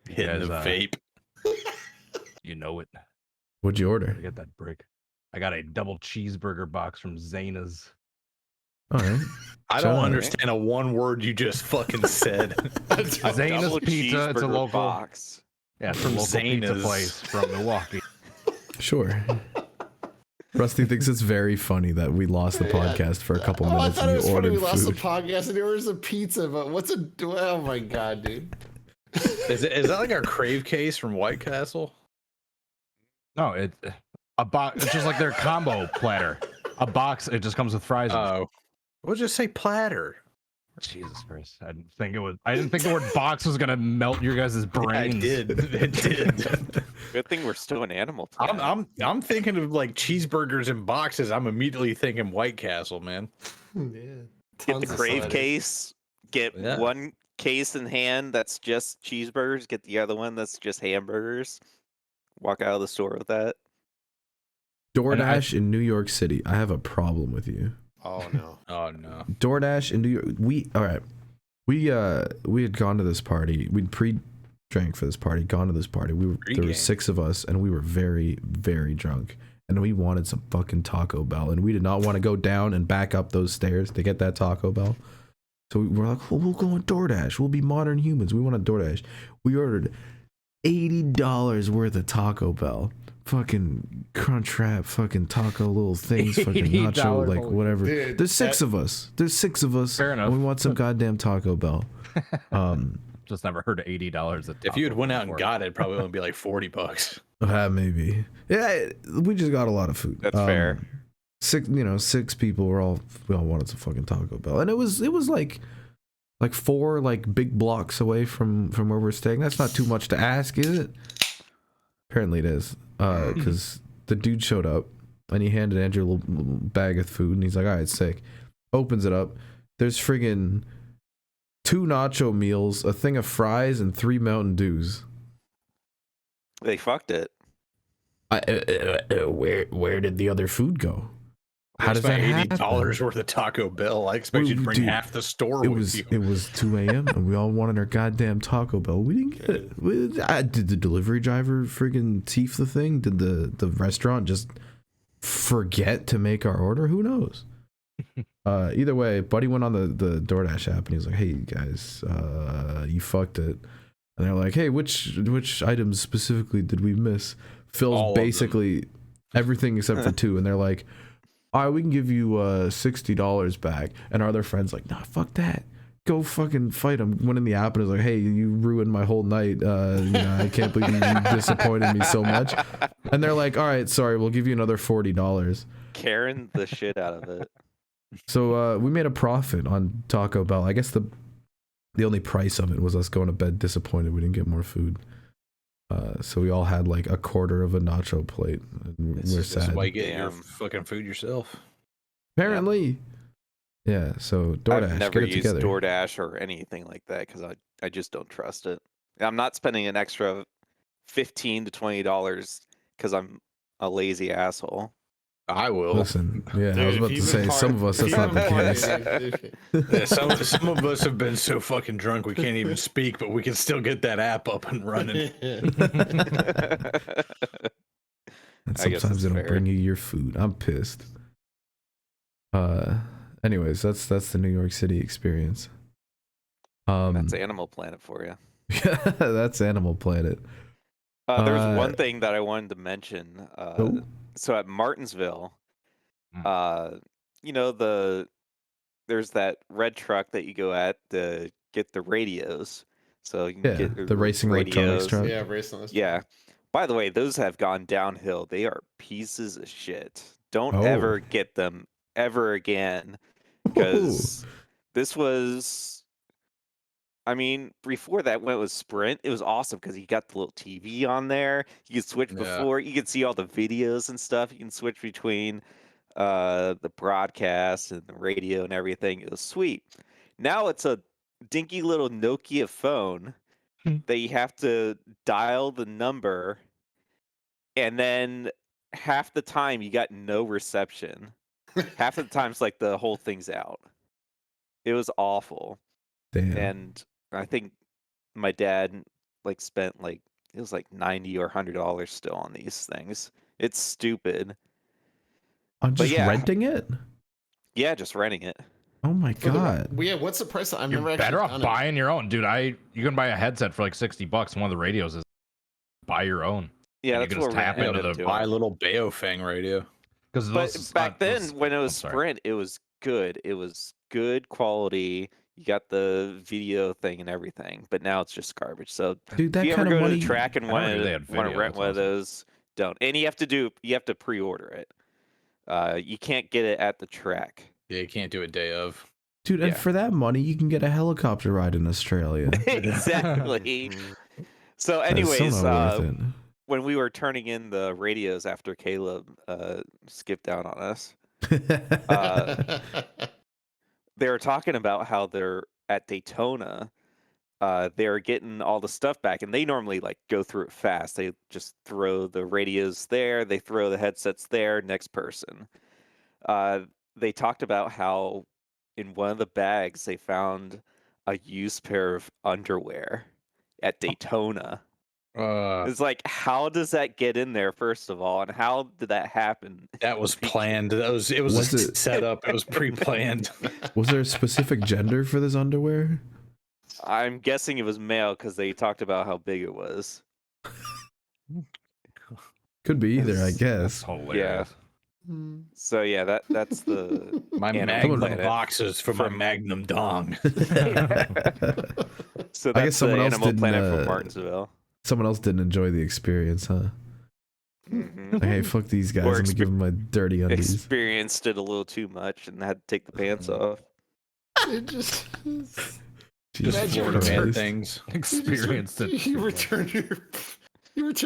Hitting guys, the vape. You know it. What'd you order? Gotta get that brick. I got a double cheeseburger box from Zana's. All right. I So- don't understand a one word you just fucking said. Zana's Double Pizza. It's a cheeseburger local. box. Yeah, it's a local pizza Zana's. place from Milwaukee. Sure. Rusty thinks it's very funny that we lost the podcast for a couple Oh, I minutes thought and it was you funny ordered we lost the food. podcast and he orders a pizza, but what's a... Oh, my God, dude. Is that like our crave case from White Castle? No, a box. It's just like their combo platter. A box. It just comes with fries. Oh, we'll just say platter. Jesus Christ! I didn't think it was. I didn't think the word box was gonna melt your guys' brains. I did. It did. Good thing we're still an Animal Planet. I'm thinking of like cheeseburgers in boxes. I'm immediately thinking White Castle, man. Yeah. Get the Tons of crave sliders. case. Get one case in hand that's just cheeseburgers. Get the other one that's just hamburgers. Walk out of the store with that. DoorDash in New York City. I have a problem with you. Oh no. Oh no. DoorDash in New York. We had gone to this party. We'd pre-drank for this party. Gone to this party. There were 6 of us, and we were very, very drunk. And we wanted some fucking Taco Bell, and we did not want to go down and back up those stairs to get that Taco Bell. So we were like, well, we'll go on DoorDash. We'll be modern humans. We want a DoorDash. We ordered $80 worth of Taco Bell. Fucking Crunchwrap, fucking taco little things, fucking nacho, like whatever. Dude, There's 6 of us. Fair enough. And we want some goddamn Taco Bell. Just never heard of $80. If you had went out and got it, it'd probably only be like $40. Maybe. Yeah, we just got a lot of food. That's fair. 6 people we all wanted some fucking Taco Bell, and it was like 4 like big blocks away from where we're staying. That's not too much to ask, is it? Apparently it is, because the dude showed up and he handed Andrew a little bag of food, and he's like, all right, sick. Opens it up. There's friggin' 2 nacho meals, a thing of fries, and 3 Mountain Dews. They fucked it. Where did the other food go? How does that happen? $80 worth of Taco Bell. I expect you to bring half the store with you. It was 2 a.m. and we all wanted our goddamn Taco Bell. We didn't get it. Did the delivery driver friggin' thief the thing? Did the restaurant just forget to make our order? Who knows? Either way, Buddy went on the DoorDash app and he was like, hey guys, you fucked it. And they're like, hey, which items specifically did we miss? Phil's basically everything except for 2, and they're like, all right, we can give you $60 back. And our other friend's like, nah, fuck that. Go fucking fight him. Went in the app and was like, hey, you ruined my whole night. I can't believe you disappointed me so much. And they're like, all right, sorry, we'll give you another $40. Karen the shit out of it. So we made a profit on Taco Bell. I guess the only price of it was us going to bed disappointed we didn't get more food. So we all had like a quarter of a nacho plate. And we're sad. That's why you get your fucking food yourself. Apparently. Yeah, so DoorDash, I've never get it used together. DoorDash or anything like that because I just don't trust it. I'm not spending an extra $15 to $20 because I'm a lazy asshole. I will. Listen, yeah, Dude, I was about to say, some of us, that's not the case. Yeah, some of us have been so fucking drunk we can't even speak, but we can still get that app up and running. And I guess sometimes that's it'll fair. bring you your food. I'm pissed. Anyways, that's the New York City experience. That's Animal Planet for you. That's Animal Planet. There's one thing that I wanted to mention. So at Martinsville, there's that red truck that you go at to get the radios. So you can get the racing electronics truck. Yeah, racing. Yeah. By the way, those have gone downhill. They are pieces of shit. Don't ever get them ever again. Because this was, before that when it was Sprint, it was awesome because you got the little TV on there. You could switch before. You could see all the videos and stuff. You can switch between the broadcast and the radio and everything. It was sweet. Now it's a dinky little Nokia phone that you have to dial the number, and then half the time you got no reception. Half of the time it's like the whole thing's out. It was awful. Damn. And I think my dad spent it was like $90 or $100 still on these things. It's stupid. I'm just renting it? Yeah, just renting it. Oh my god. Yeah, what's the price? I've You're never better actually off done it. buying your own, dude. You can buy a headset for like $60. One of the radios is buy your own. Yeah, And you that's can what just we're tap gonna into end up the doing. Buy a little Baofeng radio. But back then, when it was Sprint, it was good. It was good quality. You got the video thing and everything. But now it's just garbage. So Dude, if you that ever kind of go to money. the track and I want never knew they had to video. rent That's one of awesome. those, don't. And you have to pre-order it. You can't get it at the track. Yeah, you can't do it day of. Dude, and Yeah. for that money, you can get a helicopter ride in Australia. Exactly. So, That is so anyways, not worth it. when we were turning in the radios after Caleb skipped out on us, they were talking about how they're at Daytona. They're getting all the stuff back, and they normally like go through it fast. They just throw the radios there, they throw the headsets there, next person. They talked about how in one of the bags they found a used pair of underwear at Daytona. It's like, how does that get in there, first of all, and how did that happen? That was planned. It was a setup. It was pre-planned. Was there a specific gender for this underwear? I'm guessing it was male because they talked about how big it was. Could be either, I That's guess. hilarious. So yeah, that's the My Animal Magnum Planet. boxes for my Magnum dong. So I that's guess someone the else Animal didn't, Planet from Martinsville. Someone else didn't enjoy the experience, huh? Mhm. Like, hey, fuck these guys. Or Let me give them my dirty undies. Experienced it a little too much and had to take the pants off. It just Jesus Imagine Florida man Christ. things. Experienced it. You return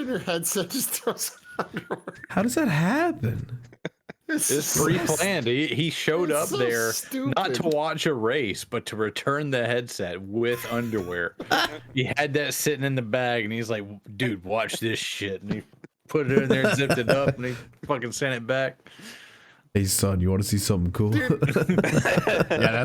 your headset, just throw some underwear. How does that happen? It's so pre-planned. He showed it's up so there not to stupid. watch a race, but to return the headset with underwear. He had that sitting in the bag, and he's like, "Dude, watch this shit." And he put it in there, and zipped it up, and he fucking sent it back. Hey, son, you want to see something cool? Yeah,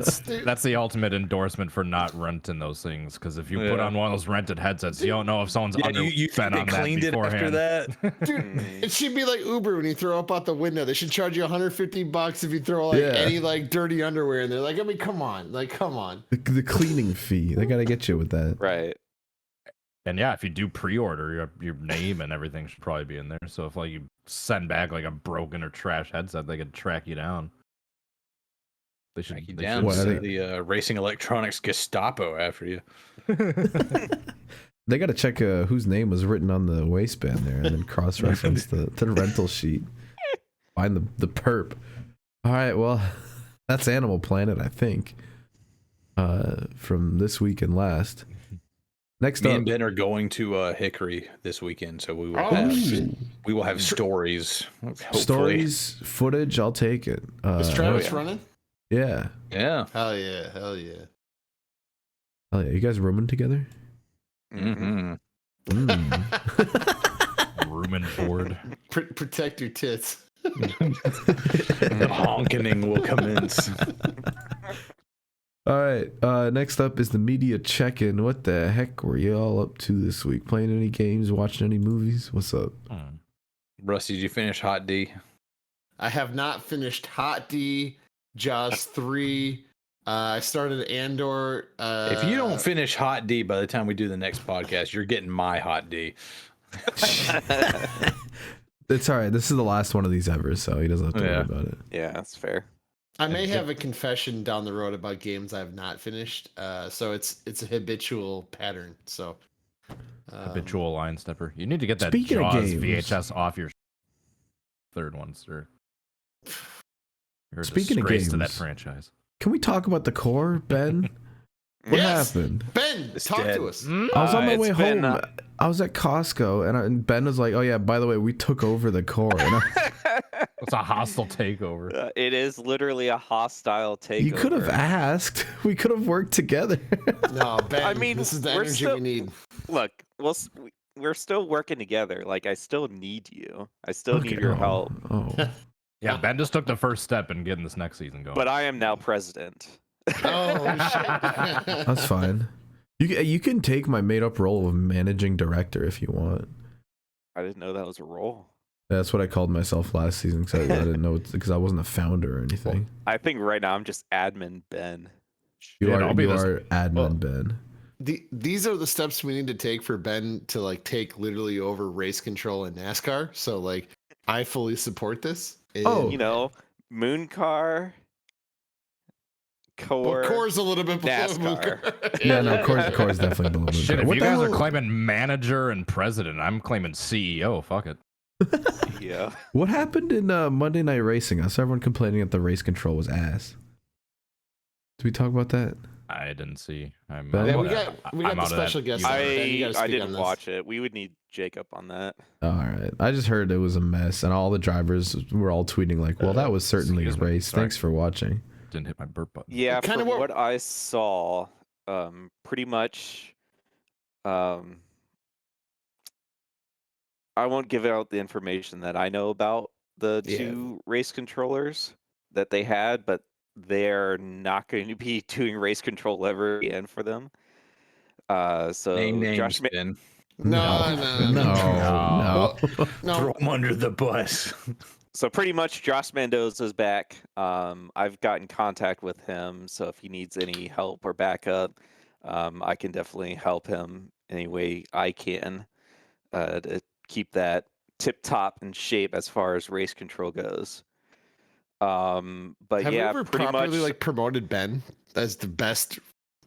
that's the ultimate endorsement for not renting those things. Because if you put Yeah. on one of those rented headsets, you don't know if someone's Yeah, under you been think they on that cleaned it after beforehand. that? Dude, it should be like Uber when you throw up out the window. They should charge you $150 if you throw like Yeah. any like dirty underwear in there. Like, I mean, come on. The cleaning fee. They gotta get you with that. Right. And yeah, if you do pre-order, your name and everything should probably be in there. So if like you send back like a broken or trash headset, they could track you down. They should. Track you they down. should What, Send are the racing electronics Gestapo after you. They gotta check whose name was written on the waistband there, and then cross-reference the rental sheet. Find the perp. All right, well, that's Animal Planet, I think. From this week and last. Next Me up, and Ben are going to Hickory this weekend, so we will Oh, have shit. stories. Hopefully. stories, footage. I'll take it. Is Travis yeah. running? Yeah. Yeah. Hell yeah. Hell yeah. Oh yeah, you guys rooming together? Mm-hmm. Mm. room and board. Protect your tits. The honking will commence. All right. Next up is the media check-in. What the heck were you all up to this week? Playing any games? Watching any movies? What's up? Rusty, did you finish Hot D? I have not finished Hot D, Jaws 3. I started Andor. If you don't finish Hot D by the time we do the next podcast, you're getting my Hot D. It's all right. This is the last one of these ever, so he doesn't have to worry Yeah. about it. Yeah, that's fair. I may have a confession down the road about games I have not finished. So it's a habitual pattern. So Habitual line stepper. You need to get that Speaking of Jaws games- VHS off your third one, sir. You're a Speaking of disgrace to that games- franchise. Can we talk about the core, Ben? What Yes! happened? Ben, It's talk dead. to us. I was on my It's way been, home. I was at Costco, and Ben was like, "Oh yeah, by the way, we took over the core." And It's a hostile takeover. It is literally a hostile takeover. you could have asked. We could have worked together. No, Ben. I mean, this is the we're energy still- we need. Look, we're still working together. Like, I still need you. I still need your oh, help. Oh, Yeah, Ben just took the first step in getting this next season going. But I am now president. Oh shit. that's fine. You can take my made up role of managing director if you want. I didn't know that was a role. That's what I called myself last season because I didn't know because I wasn't a founder or anything. I think right now I'm just admin Ben. You Shit, are I'll be this- admin Well, Ben. These are the steps we need to take for Ben to like take literally over race control in NASCAR. So like, I fully support this. Oh. You know, Moon Car, Core. Core's a little bit below NASCAR. Mooncar. Yeah, no, core's definitely below Mooncar. Shit, if What you the guys are hell- claiming manager and president, I'm claiming CEO. Fuck it. Yeah. What happened in Monday Night Racing? I saw everyone complaining that the race control was ass. Did we talk about that? I didn't see. I'm Yeah, we got the special guest on. Ben, you gotta I speak didn't on this. watch it. We would need Jacob on that. All right. I just heard it was a mess, and all the drivers were all tweeting like, "Well, that was certainly a excuse me. race. Sorry. Thanks for watching." Didn't hit my burp button. Yeah, Kinda from what- what I saw, pretty much, I won't give out the information that I know about the Yeah. two race controllers that they had, but they're not going to be doing race control ever again for them. So Name Josh, names, Ben. No. No. Throw him under the bus. so pretty much Josh Mendoza's back. I've gotten contact with him, so if he needs any help or backup, I can definitely help him any way I can to keep that tip top in shape as far as race control goes. But Have we yeah, ever pretty properly much like promoted Ben as the best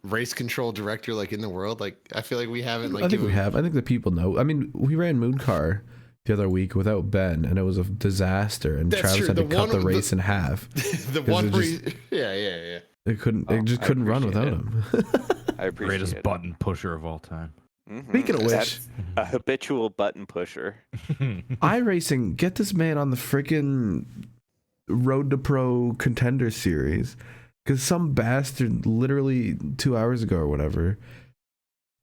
race control director like in the world? Like I feel like we haven't. Like I think we have. I think the people know. I mean, we ran Moon Car the other week without Ben, and it was a disaster. And That's Travis true. had to The cut the one- race in half. the 'Cause one. it just- Yeah. It couldn't. Oh, It just I couldn't run appreciate without it. him. I appreciate Greatest it. button pusher of all time. Mhm. Speaking of which, That's a habitual button pusher. iRacing, get this man on the freaking Road to Pro Contender Series, because some bastard literally 2 hours ago or whatever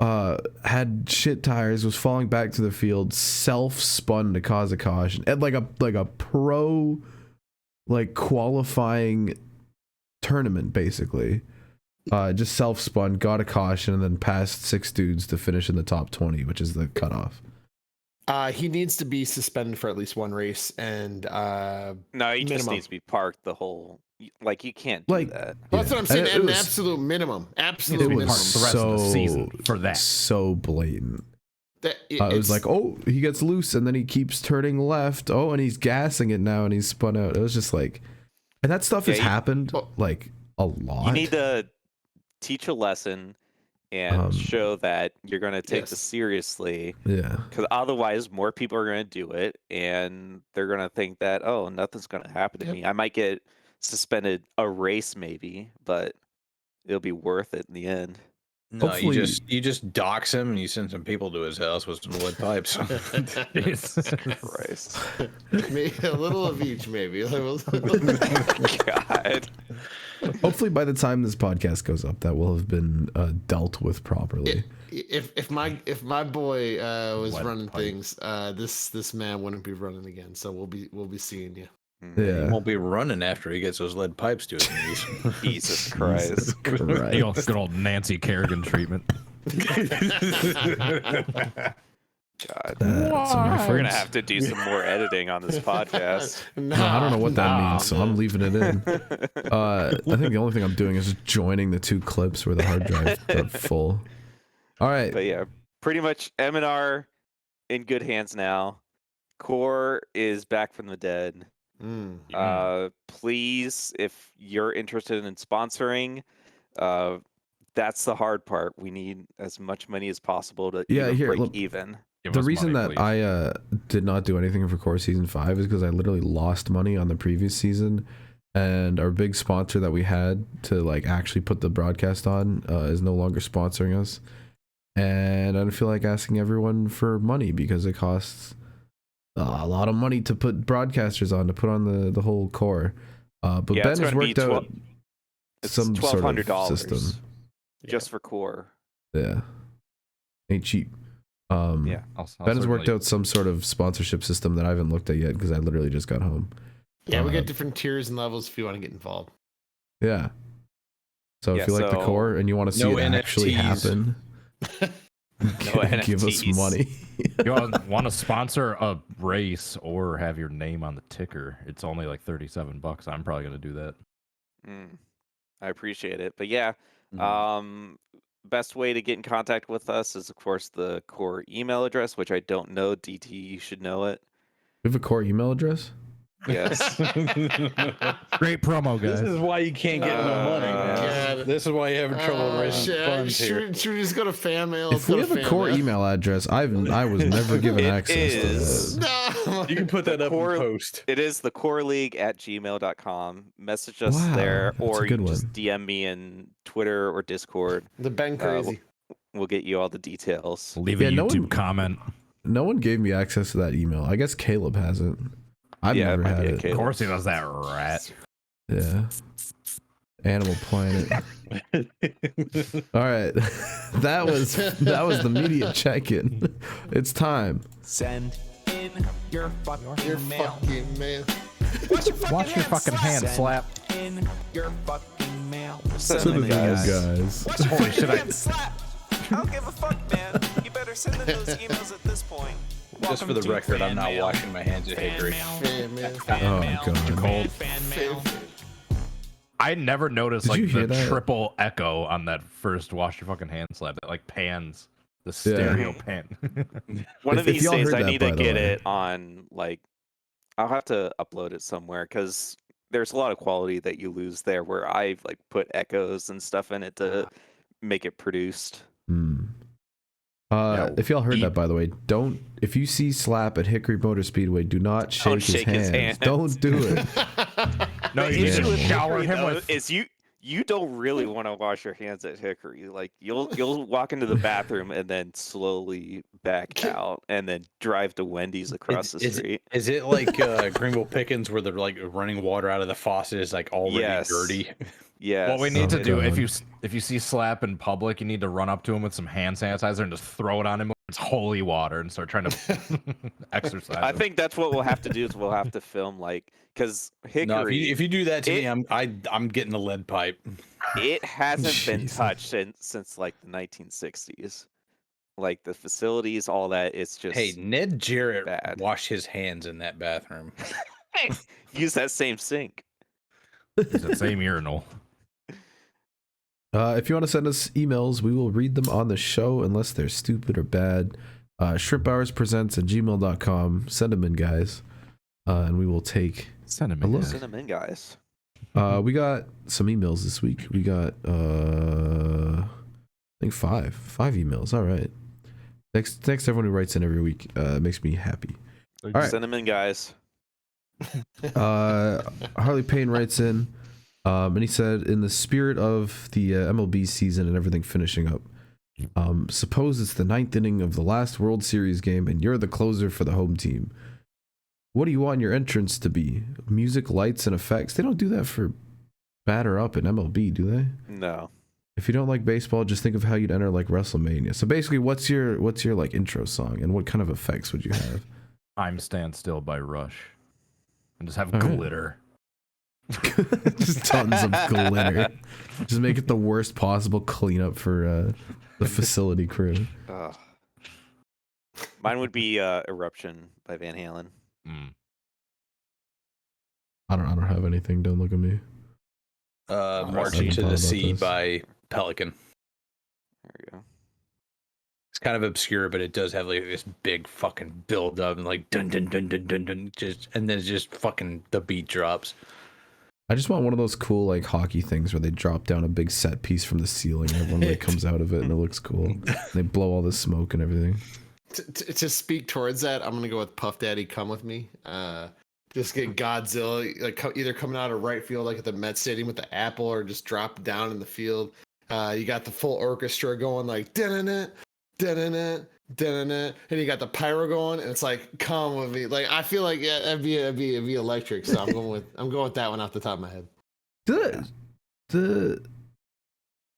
had shit tires, was falling back to the field, self-spun to cause a caution at like a pro like qualifying tournament basically. Just self-spun, got a caution, and then passed 6 dudes to finish in the top 20, which is the cutoff. He needs to be suspended for at least one race, and No, he just Minimum. needs to be parked the whole. Like you can't do Like, that. well, that's what I'm And saying. it At an was- absolute minimum. It Absolute minimum. was the rest of the season for that. So blatant. That- It was it's- like, oh, he gets loose and then he keeps turning left. Oh, and he's gassing it now and he's spun out. It was just like, and that stuff has Yeah, you- happened like a lot. You need to teach a lesson and show that you're going to take Yes. this seriously, Yeah. because otherwise more people are going to do it and they're going to think that, oh, nothing's going to happen to Yep. me. I might get suspended a race maybe, but it'll be worth it in the end. No, Hopefully- you just dox him and you send some people to his house with some lead pipes. Christ. Maybe a little of each, maybe. God. Hopefully by the time this podcast goes up, that will have been dealt with properly. If my boy was Lead running pipe. things, this man wouldn't be running again. So we'll be seeing you. He Yeah. won't be running after he gets those lead pipes to his knees. Jesus Christ. Jesus The old, Christ. good old Nancy Kerrigan treatment. God. That's a We're reference. going to have to do some more editing on this podcast. No, I don't know what that Nah, means, so I'm man. leaving it in. I think the only thing I'm doing is just joining the 2 clips where the hard drive got full. All right. But yeah, pretty much M&R in good hands now. Core is back from the dead. Please, if you're interested in sponsoring, that's the hard part. We need as much money as possible to Yeah, even here, break look, even. Give The us reason money, that please. I did not do anything for Core Season 5 is because I literally lost money on the previous season, and our big sponsor that we had to like actually put the broadcast on is no longer sponsoring us, and I don't feel like asking everyone for money because it costs a lot of money to put broadcasters on, to put on the whole Core. But Yeah, Ben it's has gonna be worked out It's some sort of $1,200 system. just for Core. Yeah, ain't cheap. Yeah. I'll Ben has worked certainly- out some sort of sponsorship system that I haven't looked at yet because I literally just got home. Yeah, we Uh, got different tiers and levels if you want to get involved. Yeah. So Yeah, if you like the so Core and you want to see no it actually NFTs. happen, give us NFTs. money. You want to sponsor a race or have your name on the ticker? It's only like $37. I'm probably gonna do that. I appreciate it. But yeah, Mm. best way to get in contact with us is, of course, the Core email address, which I don't know. DT, you should know it. We have a Core email address. Yes. Great promo, guys. This is why you can't get no money, man. God. This is why you're having trouble raising funds here. Should we just go to fan mail? If we have a core email address, I was never given It access is. to that. No. You can put that up in Core- post. It is the coreleague@gmail.com. Message us Wow, there, that's a or you good can just one. DM me in Twitter or Discord. The Ben Crazy. We'll get you all the details. Leave a Yeah, no YouTube one- comment. No one gave me access to that email. I guess Caleb hasn't. I've Yeah, it never might had be a it. Of Caleb. course he does that, rat. Yeah. Animal Planet. All right. That was the media check-in. It's time. Send in your fucking You're mail. fucking man. Watch your fucking hand slap. In your fucking mail. Send To in, the guys. guys. Watch your Holy fucking shit, I- hand slap. I don't give a fuck, man. You better send in those emails at this point. Just for the record, I'm not washing my hands at Hickory. Fan man. Oh god. Cold. Fan mail. I never noticed Did you like hear the that? triple echo on that first wash your fucking hand slap that like pans the stereo pan. One If- of if these y'all days, heard I that, need by to the get way. it on, like, I'll have to upload it somewhere because there's a lot of quality that you lose there where I've, like, put echoes and stuff in it to make it produced. Hmm. Yeah, If y'all heard eat- that, by the way, if you see Slap at Hickory Motor Speedway, do not shake, shake his hands. Don't do it. No, The you need issue to with shower Hickory, him though, with. is you don't really want to wash your hands at Hickory. Like you'll walk into the bathroom and then slowly back out and then drive to Wendy's across the street. Is it like Greenville Pickens where they're like running water out of the faucet is like already Yes. dirty? Yes. What we need to Oh, do God. if you see Slap in public, you need to run up to him with some hand sanitizer and just throw it on him with it's holy water and start trying to exercise. I him. think that's what we'll have to do is we'll have to film like because Hickory No, if you do that to It- me, I'm getting the lead pipe. it hasn't been Jesus. touched since like the 1960s. Like the facilities, all that. It's just Hey, Ned Jarrett bad. washed his hands in that bathroom. use that same sink. It's the same urinal. If you want to send us emails, we will read them on the show unless they're stupid or bad. ShrimpHoursPresents@gmail.com. Send them in, guys, and we will take Send him a in. look. guys. Send them in, guys. We got some emails this week. We got I think five emails. All right. Thanks everyone who writes in every week. It makes me happy. All right. Send them in, guys. Harley Payne writes in, and he said, in the spirit of the MLB season and everything finishing up, suppose it's the ninth inning of the last World Series game and you're the closer for the home team. What do you want your entrance to be? Music, lights, and effects? They don't do that for batter up in MLB, do they? No. If you don't like baseball, just think of how you'd enter like WrestleMania. So basically, what's your like intro song, and what kind of effects would you have? I'm Stand Still by Rush. And just have All right. glitter. Just tons of glitter. Just make it the worst possible cleanup for the facility crew. Ugh. Mine would be Eruption by Van Halen. Mm. I don't have anything. Don't look at me. Marching I to thought the about Sea this. by Pelican. There we go. It's kind of obscure, but it does have like this big fucking build up and like dun dun dun dun dun dun, just and then it's just fucking the beat drops. I just want one of those cool like hockey things where they drop down a big set piece from the ceiling and everyone like comes out of it and it looks cool. And they blow all the smoke and everything. To speak towards that, I'm gonna go with Puff Daddy "Come with Me." Just get Godzilla like either coming out of right field like at the Met Stadium with the apple, or just drop down in the field. You got the full orchestra going like da-na-na, da-na-na, da-na-na, and you got the pyro going, and it's like "Come with Me." Like I feel like it'd be electric. So I'm going with that one off the top of my head. The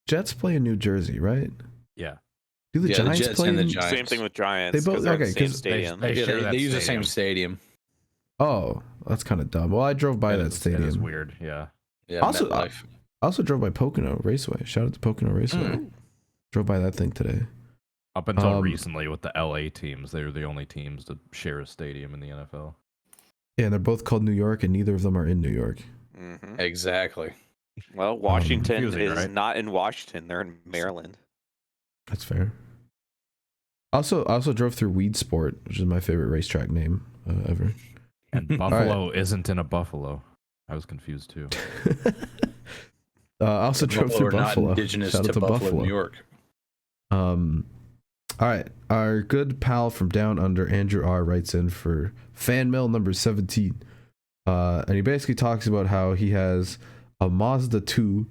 Jets play in New Jersey, right? Yeah. Do the Yeah, the Giants Jets play and the in- Giants. Same thing with Giants. They both- 'cause they're in okay, the same 'cause stadium. they Yeah, share that they use the same stadium. stadium. Oh, that's kind of dumb. Well, I drove by that It is stadium. weird. Yeah. Yeah, Also, MetLife. I also drove by Pocono Raceway. Shout out to Pocono Raceway. Drove by that thing today. Up until Um, recently with the LA teams, they were the only teams to share a stadium in the NFL. Yeah, and they're both called New York, and neither of them are in New York. hmm Exactly. Well, Washington confusing, is right? not in Washington; they're in Maryland. That's fair. I also drove through Weed Sport, which is my favorite racetrack name ever. And Buffalo isn't in a Buffalo. I was confused too. I also drove through Buffalo are not Buffalo. indigenous Shout out to Buffalo, New York. All right, our good pal from down under, Andrew R, writes in for fan mail number 17, and he basically talks about how he has a Mazda 2,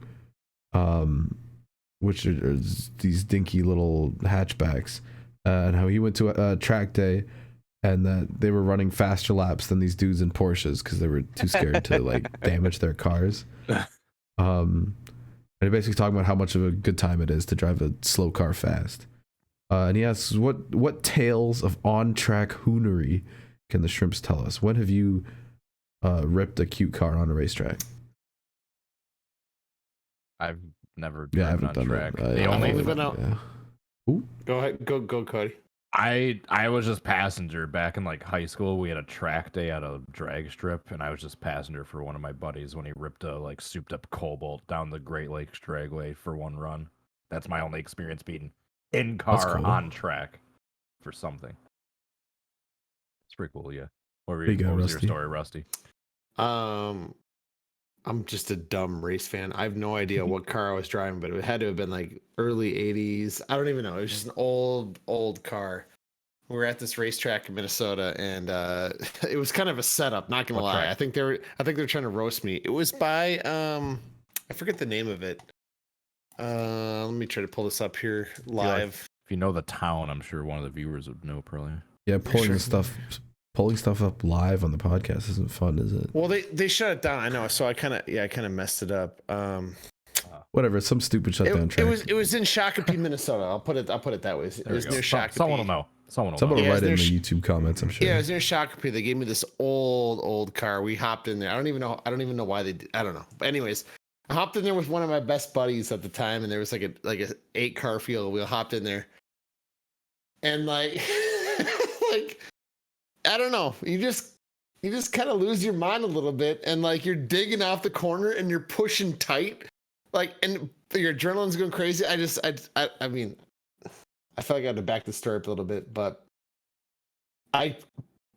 which are these dinky little hatchbacks, and how he went to a track day, and that they were running faster laps than these dudes in Porsches because they were too scared to like damage their cars. And he basically talking about how much of a good time it is to drive a slow car fast. And he asks, what tales of on-track hoonery can the Shrimps tell us? When have you ripped a cute car on a racetrack? I've never Yeah, I driven haven't on done track. it. The I've only only been out. Yeah. Go ahead, go Cody. I was just passenger back in like high school. We had a track day at a drag strip, and I was just passenger for one of my buddies when he ripped a like souped up Cobalt down the Great Lakes Dragway for one run. That's my only experience being in car cool. on track for something. It's pretty cool, yeah. What you go, was your Rusty? story, Rusty? I'm just a dumb race fan. I have no idea what car I was driving, but it had to have been like early 80s. I don't even know. It was just an old car. We were at this racetrack in Minnesota, and it was kind of a setup, not gonna What lie. track? I think they're trying to roast me. It was by I forget the name of it. Let me try to pull this up here live. If you know the town, I'm sure one of the viewers would know probably. Yeah, pulling Sure. stuff up live on the podcast isn't fun, is it? Well, they shut it down. I know, so I kind of messed it up. Whatever, some stupid shutdown track. It was in Shakopee, Minnesota. I'll put it that way. It was near Shakopee. Someone will know. Someone will Someone know. will Yeah, write it in there's- the YouTube comments, I'm sure. Yeah, it was near Shakopee. They gave me this old car. We hopped in there. I don't even know why they did. I don't know. But anyways, I hopped in there with one of my best buddies at the time, and there was like a 8-car field. We hopped in there, and like like I don't know. You just kind of lose your mind a little bit, and like you're digging off the corner and you're pushing tight, like, and your adrenaline's going crazy. I mean, I feel like I had to back the story up a little bit, but I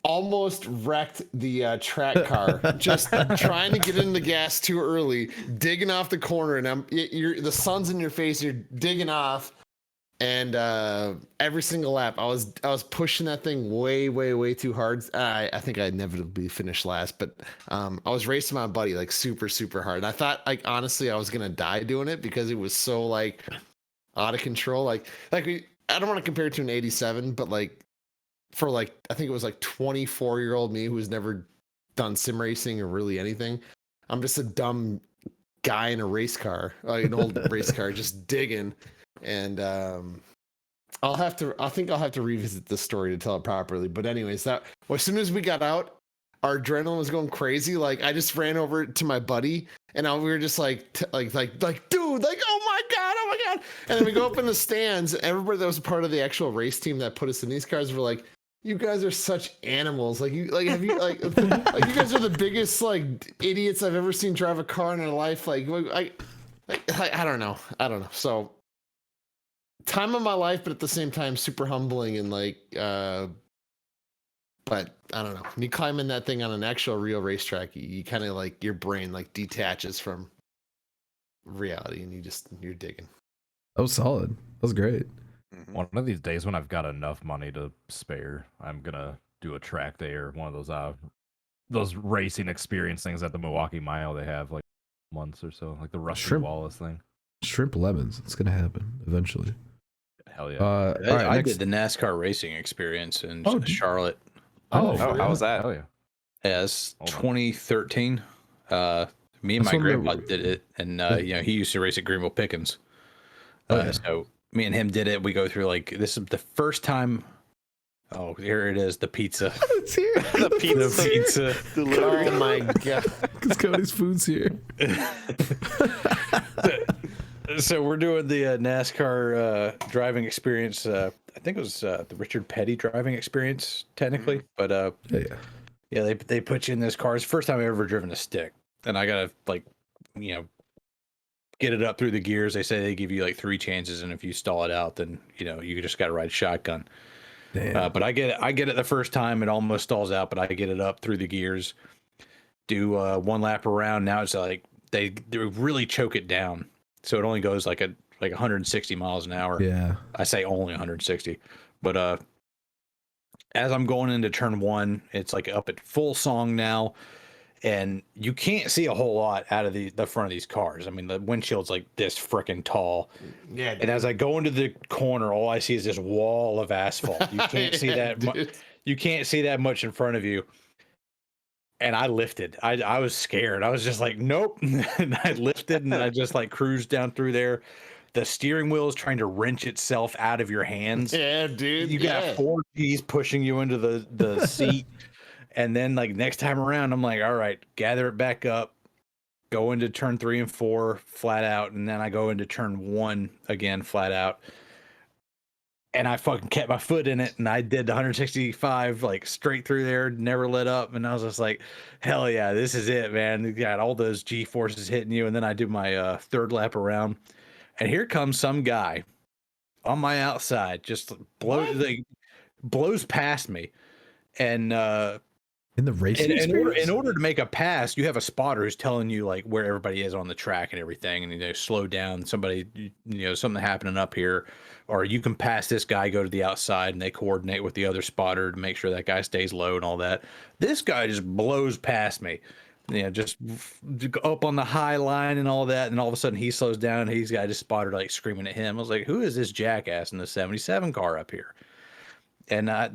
almost wrecked the track car just trying to get in the gas too early, digging off the corner, and the sun's in your face. You're digging off, and every single lap, I was pushing that thing way too hard. I think I inevitably finished last, but I was racing my buddy like super hard. And I thought, like, honestly, I was gonna die doing it because it was so like out of control. I don't want to compare it to an 87, but like for like, I think it was like 24-year-old me who's never done sim racing or really anything. I'm just a dumb guy in a race car, like an old race car, just digging. And I think I'll have to revisit this story to tell it properly. But anyways, as soon as we got out, our adrenaline was going crazy. Like I just ran over to my buddy, and we were just like, dude, like, oh my god. And then we go up in the stands. Everybody that was a part of the actual race team that put us in these cars were like, "You guys are such animals. Like you you guys are the biggest like idiots I've ever seen drive a car in their life. Like I don't know. So time of my life, but at the same time super humbling and like but I don't know. When you climb in that thing on an actual real racetrack, you kind of like your brain like detaches from reality and you're digging. That was solid. That was great. One of these days when I've got enough money to spare, I'm gonna do a track day or one of those racing experience things at the Milwaukee Mile. They have like months or so, like the Rusty Shrimp. Wallace thing. Shrimp lemons. It's gonna happen eventually. Hell yeah. All right, I next. did the NASCAR racing experience in Oh, Charlotte. Oh, how was that? Hell yeah. Yeah, it's Hold on. 2013. Me and That's my when grandpa we- did it, and he used to race at Greenville Pickens. Oh, yeah. So me and him did it. We go through like this is the first time. Oh, here it is, the pizza. It's here. The The pizza. pizza. Oh my god. Because Cody's food's here. So we're doing the NASCAR driving experience. I think it was the Richard Petty driving experience, technically. But Yeah. they put you in this car. It's the first time I've ever driven a stick, and I gotta get it up through the gears. They say they give you like 3 chances, and if you stall it out, then you just gotta ride shotgun. Damn. But I get it the first time. It almost stalls out, but I get it up through the gears. Do one lap around. Now it's like they really choke it down, so it only goes like 160 miles an hour. Yeah. I say only 160, but as I'm going into turn one, it's like up at full song now, and you can't see a whole lot out of the front of these cars. I mean, the windshield's like this freaking tall. Yeah. And as I go into the corner, all I see is this wall of asphalt. You can't see Yeah, that. You can't see that much in front of you. And I lifted. I was scared. I was just like, nope. And I lifted and I just like cruised down through there. The steering wheel is trying to wrench itself out of your hands. Yeah, dude. You got 4 G's pushing you into the seat. And then like next time around, I'm like, all right, gather it back up, go into turn 3 and 4 flat out, and then I go into turn 1 again flat out. And I fucking kept my foot in it, and I did 165 like straight through there, never let up. And I was just like, hell yeah, this is it, man. You got all those G forces hitting you. And then I do my third lap around, and here comes some guy on my outside, just blows past me. And In the racing in order to make a pass, you have a spotter who's telling you like where everybody is on the track and everything, and slow down. Somebody, something happening up here, or you can pass this guy, go to the outside, and they coordinate with the other spotter to make sure that guy stays low and all that. This guy just blows past me, just up on the high line and all that, and all of a sudden he slows down. And he's got his spotter like screaming at him. I was like, who is this jackass in the 77 car up here? And I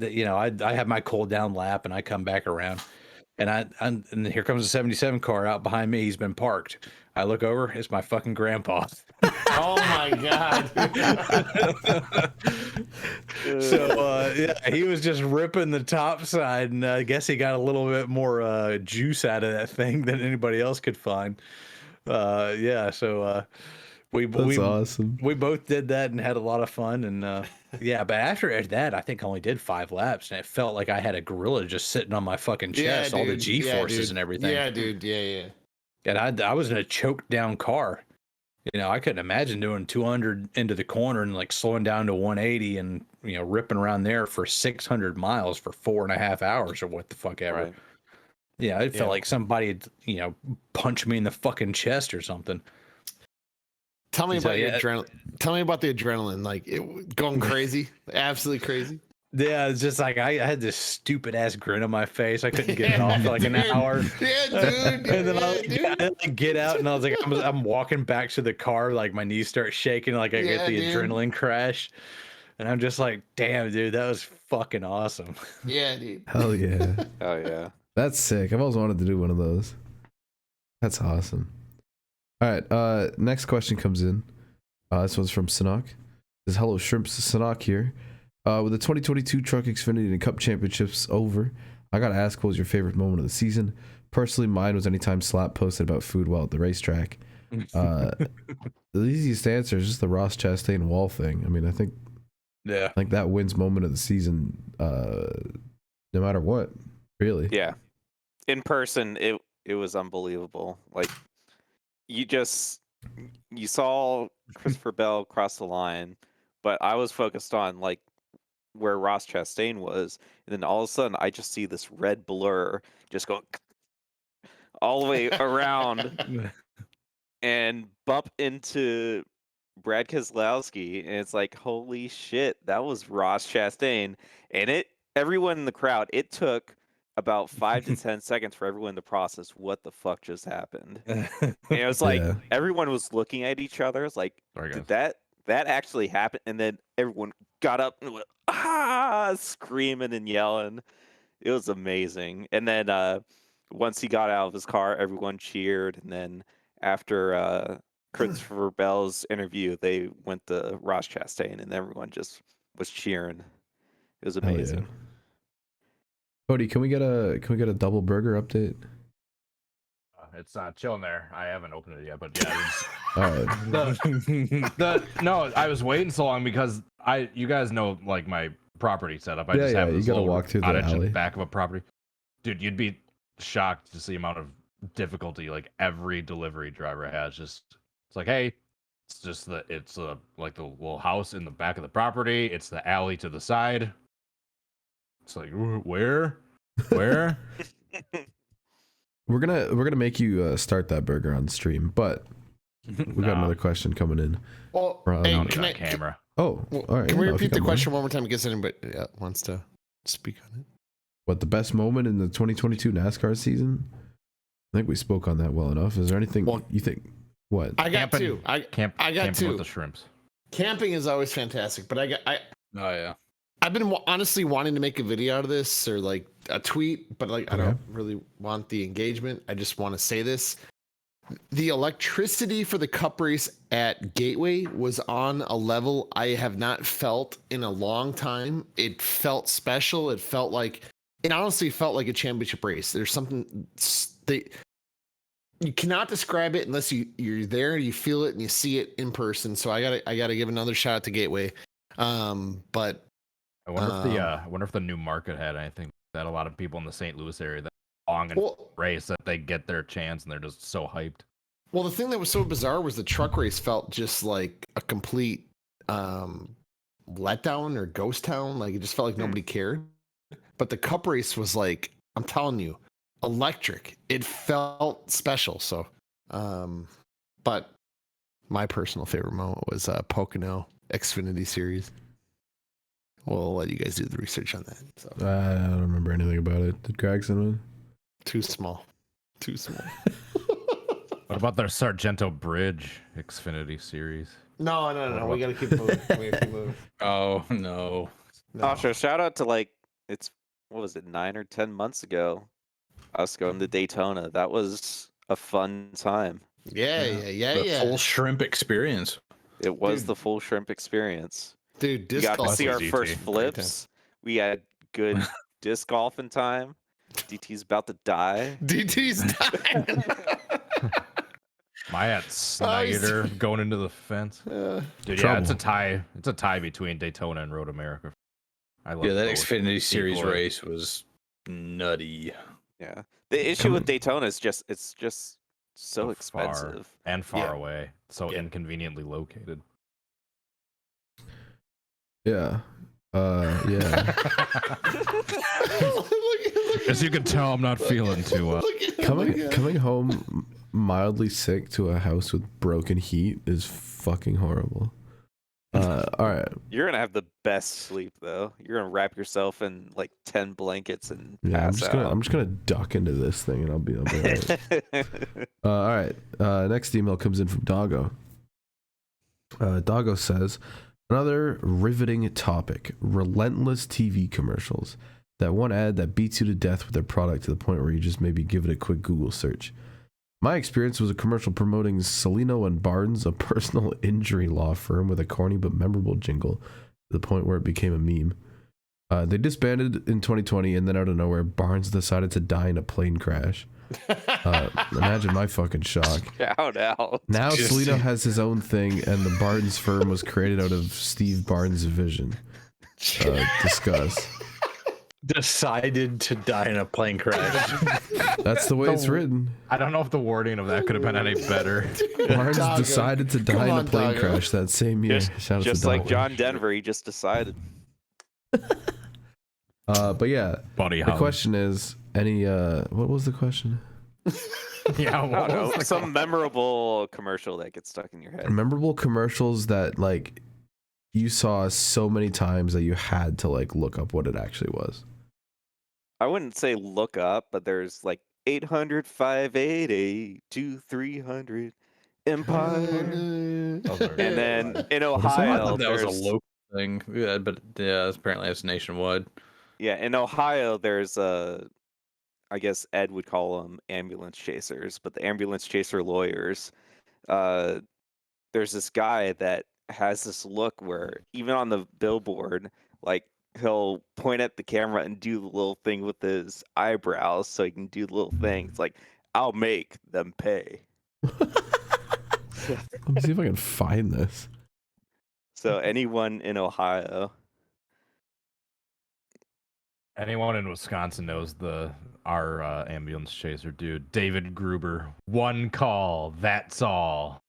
have my cool down lap, and I come back around, and here comes the 77 car out behind me. He's been parked. I look over, it's my fucking grandpa. Oh my god. So yeah, he was just ripping the top side, and I guess he got a little bit more juice out of that thing than anybody else could find. Yeah, so That's awesome. We both did that and had a lot of fun, and yeah, but after that, I think I only did 5 laps, and it felt like I had a gorilla just sitting on my fucking chest, all the G forces and everything. Yeah, dude. Yeah. And I was in a choked down car. I couldn't imagine doing 200 into the corner and like slowing down to 180 and ripping around there for 600 miles for 4.5 hours or what the fuck ever. Right. Yeah, it felt like somebody had, punched me in the fucking chest or something. Tell me So, about your yeah. adrenaline. Tell me about the adrenaline. Like going crazy, absolutely crazy. Yeah, it's just like I had this stupid ass grin on my face. I couldn't get it off for like an Dude. hour. Yeah, dude. And then Yeah, I like get out, and I was like, I'm walking back to the car, like my knees start shaking, like I get the dude. adrenaline crash, and I'm just like, damn, dude, that was fucking awesome. Yeah, dude. Hell yeah. Oh yeah. That's sick. I've always wanted to do one of those. That's awesome. All right. Next question comes in. This one's from Sanok. It says, hello, Shrimps. Sanok here. With the 2022 Truck Xfinity and Cup Championships over, I gotta ask, what was your favorite moment of the season? Personally, mine was anytime Slap posted about food while at the racetrack. The easiest answer is just the Ross Chastain wall thing. I mean, I think that wins moment of the season, no matter what, really. Yeah. In person, it was unbelievable. Like you saw Christopher Bell cross the line, but I was focused on like where Ross Chastain was, and then all of a sudden I just see this red blur just go all the way around and bump into Brad Keselowski, and it's like, holy shit, that was Ross Chastain. And everyone in the crowd, it took about 5 to 10 seconds for everyone to process what the fuck just happened. And it was like everyone was looking at each other. It's like, did that actually happen? And then everyone got up and went, screaming and yelling. It was amazing. And then once he got out of his car, everyone cheered. And then after Christopher Bell's interview, they went to Ross Chastain, and everyone just was cheering. It was amazing. Yeah. Cody, can we get a double burger update? It's chilling there. I haven't opened it yet, but yeah. All right. No, I was waiting so long because you guys know like my property setup. I Yeah, just have you this gotta little walk through the cottage in alley. the back of a property. Dude, you'd be shocked to see the amount of difficulty like every delivery driver has. It's like, hey, it's just like the little house in the back of the property. It's the alley to the side. It's like where? Where? We're gonna make you start that burger on stream, but we got another question coming in. Well, From- hey, Don't can need I, on camera. Oh, well, all right. can we no, if you repeat the got more. question one more time in case anybody wants to speak on it? What, the best moment in the 2022 NASCAR season? I think we spoke on that well enough. Is there anything Well, you think? What? I got Camping- two. I got camping two. with the shrimps. Camping is always fantastic, but Oh yeah. I've been honestly wanting to make a video out of this or like a tweet, but like I Okay. don't really want the engagement. I just want to say this. The electricity for the cup race at Gateway was on a level I have not felt in a long time. It felt special. It honestly felt like a championship race. There's something you cannot describe it unless you're there and you feel it and you see it in person. So I gotta give another shout out to Gateway. But I wonder if the new market had anything that a lot of people in the St. Louis area that long and well, race that they get their chance and they're just so hyped. well, the thing that was so bizarre was the truck race felt just like a complete letdown or ghost town. Like it just felt like nobody cared. But the cup race was like, I'm telling you, electric. It felt special. So, but my personal favorite moment was Pocono Xfinity Series. We'll let you guys do the research on that. So I don't remember anything about it. Did Gregson win? too small. What about their Sargento Bridge Xfinity Series? No. We gotta keep moving. Oh no. No. Also, shout out to what was it, 9 or 10 months ago? Us going to Daytona. That was a fun time. Yeah. Full shrimp experience. It was Dude. the full shrimp experience. Dude, We disc got to golf see was our DT. first Great flips. We had good disc golf in time. DT's about to die. DT's dying. My at Oh, Snyder going into the fence. Dude, yeah, Trouble. it's a tie. It's a tie between Daytona and Road America. I love Yeah, that both Xfinity Series equally. race was nutty. Yeah. The issue with Daytona is it's just so Far expensive. and far Yeah. away, so Yeah. inconveniently located. Yeah. Yeah. As you can tell, I'm not feeling too well. Coming home mildly sick to a house with broken heat is fucking horrible. All right. You're gonna have the best sleep though. You're gonna wrap yourself in like 10 blankets and Yeah, pass I'm just gonna duck into this thing and I'll be all right. All right. Next email comes in from Doggo. Doggo says, another riveting topic: relentless TV commercials. That one ad that beats you to death with their product to the point where you just maybe give it a quick Google search. My experience was a commercial promoting Celino and Barnes, a personal injury law firm, with a corny but memorable jingle to the point where it became a meme. They disbanded in 2020, and then out of nowhere, Barnes decided to die in a plane crash. Imagine my fucking shock. Shout out. Now Just- Celino has his own thing, and the Barnes firm was created out of Steve Barnes' vision. Discuss. Decided to die in a plane crash. That's the way it's written. I don't know if the wording of that could have been any better. Barnes Doggo. decided to die Come in a on, plane Doggo. crash that same year. Shout out Just to like Doggo. John Denver, he just decided. But yeah, Buddy, the question is, what was the question? Yeah, I what don't was know, the some memorable commercial that gets stuck in your head. Memorable commercials that like you saw so many times that you had to like look up what it actually was. I wouldn't say look up, but there's like 800-588-2300 Empire. Oh, And then in What is that? I Ohio, thought that was a there's local thing. Yeah, but yeah, apparently that's nationwide. in Ohio there's I guess Ed would call them ambulance chasers, but the ambulance chaser lawyers, there's this guy that has this look where even on the billboard, like he'll point at the camera and do the little thing with his eyebrows so he can do the little thing. It's like, I'll make them pay. Let me see if I can find this. So anyone in Ohio, Anyone in Wisconsin knows our ambulance chaser dude, David Gruber. One call, that's all.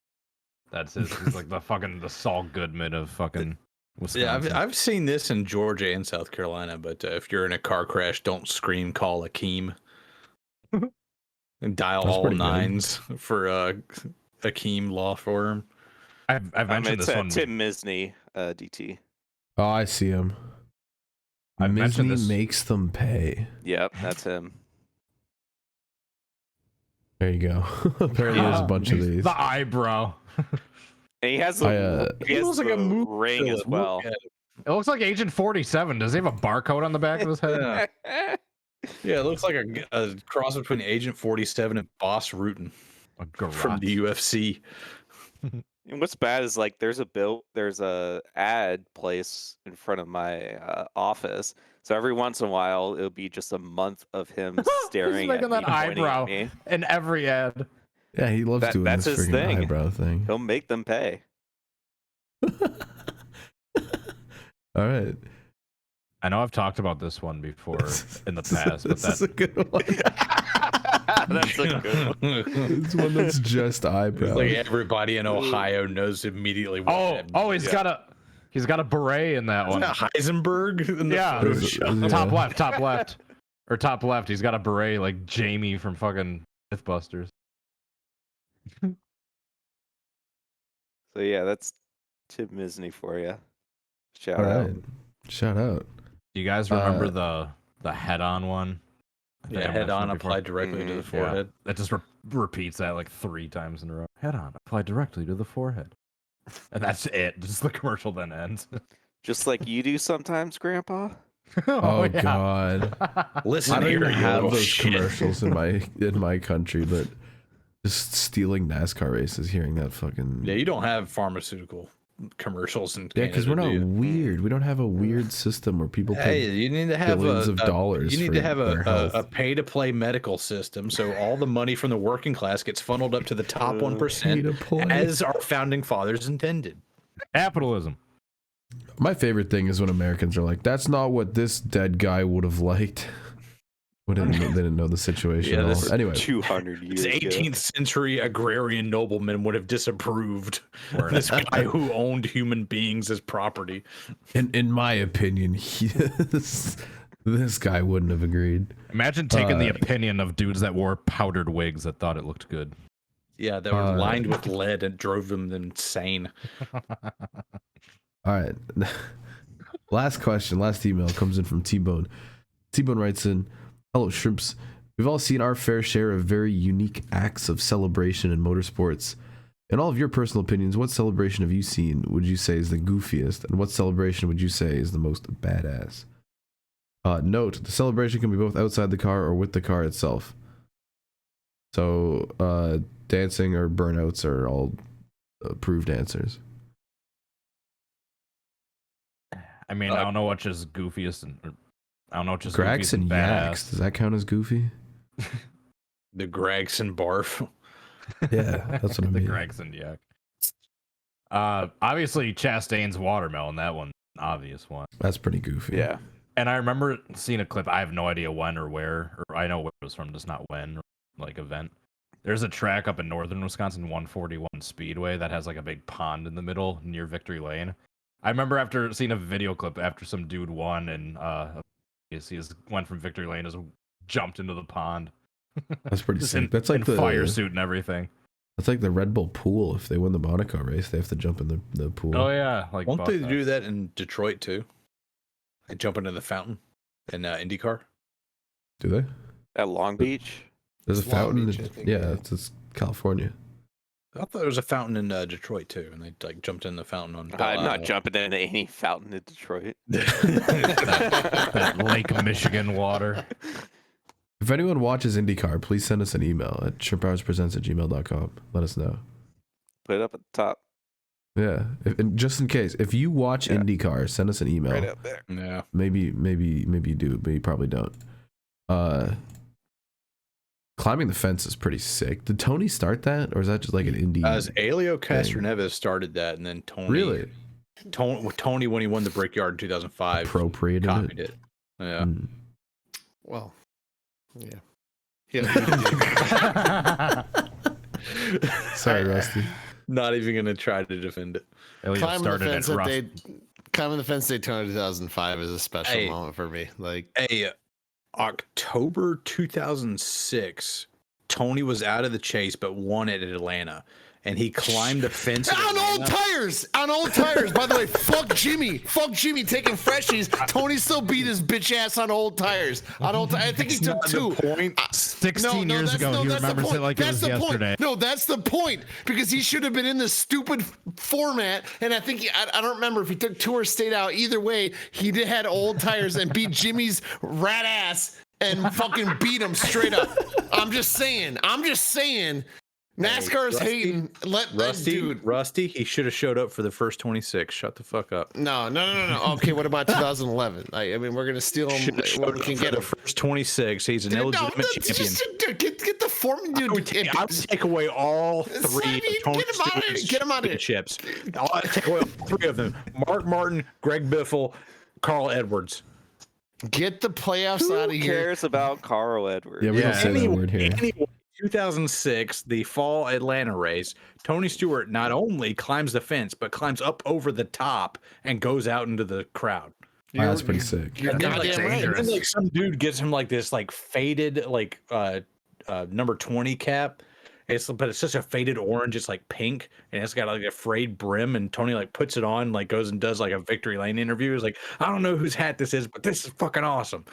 That's his. He's like the Saul Goodman of fucking Wisconsin. I've seen this in Georgia and South Carolina, but if you're in a car crash, don't scream, call Akeem. And dial That's all pretty good. 9s for Akeem Law Firm. I've mentioned It's this one. Tim Misney, DT. Oh, I see him. I've mentioned Misney this. makes them pay. Yep, that's him. There you go. Apparently, there's a bunch of these. The eyebrow. And he has the, I, he has looks like the a movie ring as villain. well. Look at It looks like Agent 47. Does he have a barcode on the back of his head? Yeah. Yeah, it looks like a cross between Agent 47 and Boss Rutan A from garage. the UFC. And what's bad is like there's a ad place in front of my office. So every once in a while it'll be just a month of him staring making at me, that pointing eyebrow. at me. In every ad. yeah, he loves doing That's this his freaking thing. eyebrow thing. He'll make them pay. All right. I know I've talked about this one before in the past, but This is a good one. That's a good one. It's one that's just eyebrows. It's like everybody in Ohio knows immediately what that he's means. got a beret in that one. Isn't that Heisenberg in the Yeah. first show? Yeah. Top left. Or top left. He's got a beret like Jamie from fucking Mythbusters. So yeah, that's Tim Misney for you. Shout All out. right. Shout out. Do you guys remember the head-on one? I think Yeah, I head mentioned on it before. applied directly to the Mhm. Yeah. forehead. That just repeats that like 3 times in a row. Head on, applied directly to the forehead. And that's it. Just the commercial then ends. Just like you do sometimes, Grandpa. Oh, yeah. God. Listen I don't here, even you have little those shit. commercials in my country, but just stealing NASCAR races, hearing that fucking Yeah, you don't have pharmaceutical commercials in yeah, Canada, because we're not do you? weird. We don't have a weird system where people Hey, pay. you need to have billions of dollars You need for to have their health. a pay-to-play medical system, so all the money from the working class gets funneled up to the top 1%, Pay-to-play. as our founding fathers intended. Capitalism. My favorite thing is when Americans are like, "That's not what this dead guy would have liked." They didn't know the situation Yeah, at this all. Anyway, 200 years This ago. 18th century agrarian nobleman would have disapproved Word. this guy who owned human beings as property. in my opinion, this guy wouldn't have agreed. Imagine taking the opinion of dudes that wore powdered wigs that thought it looked good. Yeah, they were lined with lead and drove them insane. All right. Last question, last email comes in from T-Bone. T-Bone writes in, "Hello, Shrimps. We've all seen our fair share of very unique acts of celebration in motorsports. In all of your personal opinions, what celebration have you seen would you say is the goofiest, and what celebration would you say is the most badass? Note, the celebration can be both outside the car or with the car itself. So, dancing or burnouts are all approved answers." I mean, I don't know which is goofiest and I don't know which is goofiest Gregson and Yaks, badass. does that count as goofy? The Gregson barf. Yeah, that's what I The mean. Gregson yak. Obviously Chastain's watermelon, that one, obvious one. That's pretty goofy. Yeah. And I remember seeing a clip. I have no idea when or where, or I know where it was from, just not when, like event. There's a track up in northern Wisconsin, 141 Speedway, that has like a big pond in the middle near Victory Lane. I remember after seeing a video clip after some dude won and he just went from Victory Lane, just jumped into the pond. That's pretty Just sick. That's like in the fire suit and everything. That's like the Red Bull pool. If they win the Monaco race, they have to jump in the pool. Oh yeah, like Won't they Buckeyes. do that in Detroit too? They jump into the fountain in IndyCar. Do they? At Long Beach. There's a It's Long fountain. Beach, I think, yeah, yeah. it's California. I thought there was a fountain in Detroit too, and they like jumped in the fountain on. I'm not jumping into any fountain in Detroit. that Lake Michigan water. If anyone watches IndyCar, please send us an email at ShrimpHoursPresents@gmail.com. Let us know. Put it up at the top. Yeah, and just in case, if you watch Yeah. IndyCar, send us an email. Right up there. Yeah. Maybe you do, but you probably don't. Climbing the fence is pretty sick. Did Tony start that, or is that just like an indie? As Elio Castroneves started that, and then Tony. Really? Tony, when he won the Brickyard in 2005, Appropriated copied it. it. Yeah. Mm. Well, yeah. Yeah. Sorry, Rusty. Not even gonna try to defend it. Elliot Climbing the started fence at that Rust. they climbing the fence Daytona 2005 is a special moment for me. Like, October 2006, Tony was out of the chase but won it at Atlanta, and he climbed the fence on old tires. On old tires. By the way, fuck Jimmy taking freshies. Tony still beat his bitch ass on old tires. I think he took 2. 16 years ago, he remembers it like it was yesterday. No, that's the point, because he should have been in this stupid format, and I think I don't remember if he took 2 or stayed out. Either way, he had old tires and beat Jimmy's rat ass and fucking beat him straight up. I'm just saying. NASCAR is hating. Rusty, he should have showed up for the first 26. Shut the fuck up. No. Okay, what about 2011? I mean, we're gonna steal him. What we can get the first 26. He's an illegitimate champion. Get the form, dude. I would take away all 3 of Tony Get him out of here. Chips. I'll take away all 3 of them. Mark Martin, Greg Biffle, Carl Edwards. Get the playoffs out of here. Who cares about Carl Edwards? Yeah, we don't say that word here. Anyway, 2006, the fall Atlanta race, Tony Stewart not only climbs the fence, but climbs up over the top and goes out into the crowd. Wow, that's pretty sick. And then, like, some dude gives him like this like faded like number 20 cap. But it's such a faded orange. It's like pink, and it's got like a frayed brim. And Tony like puts it on, like goes and does like a victory lane interview. He's like, I don't know whose hat this is, but this is fucking awesome.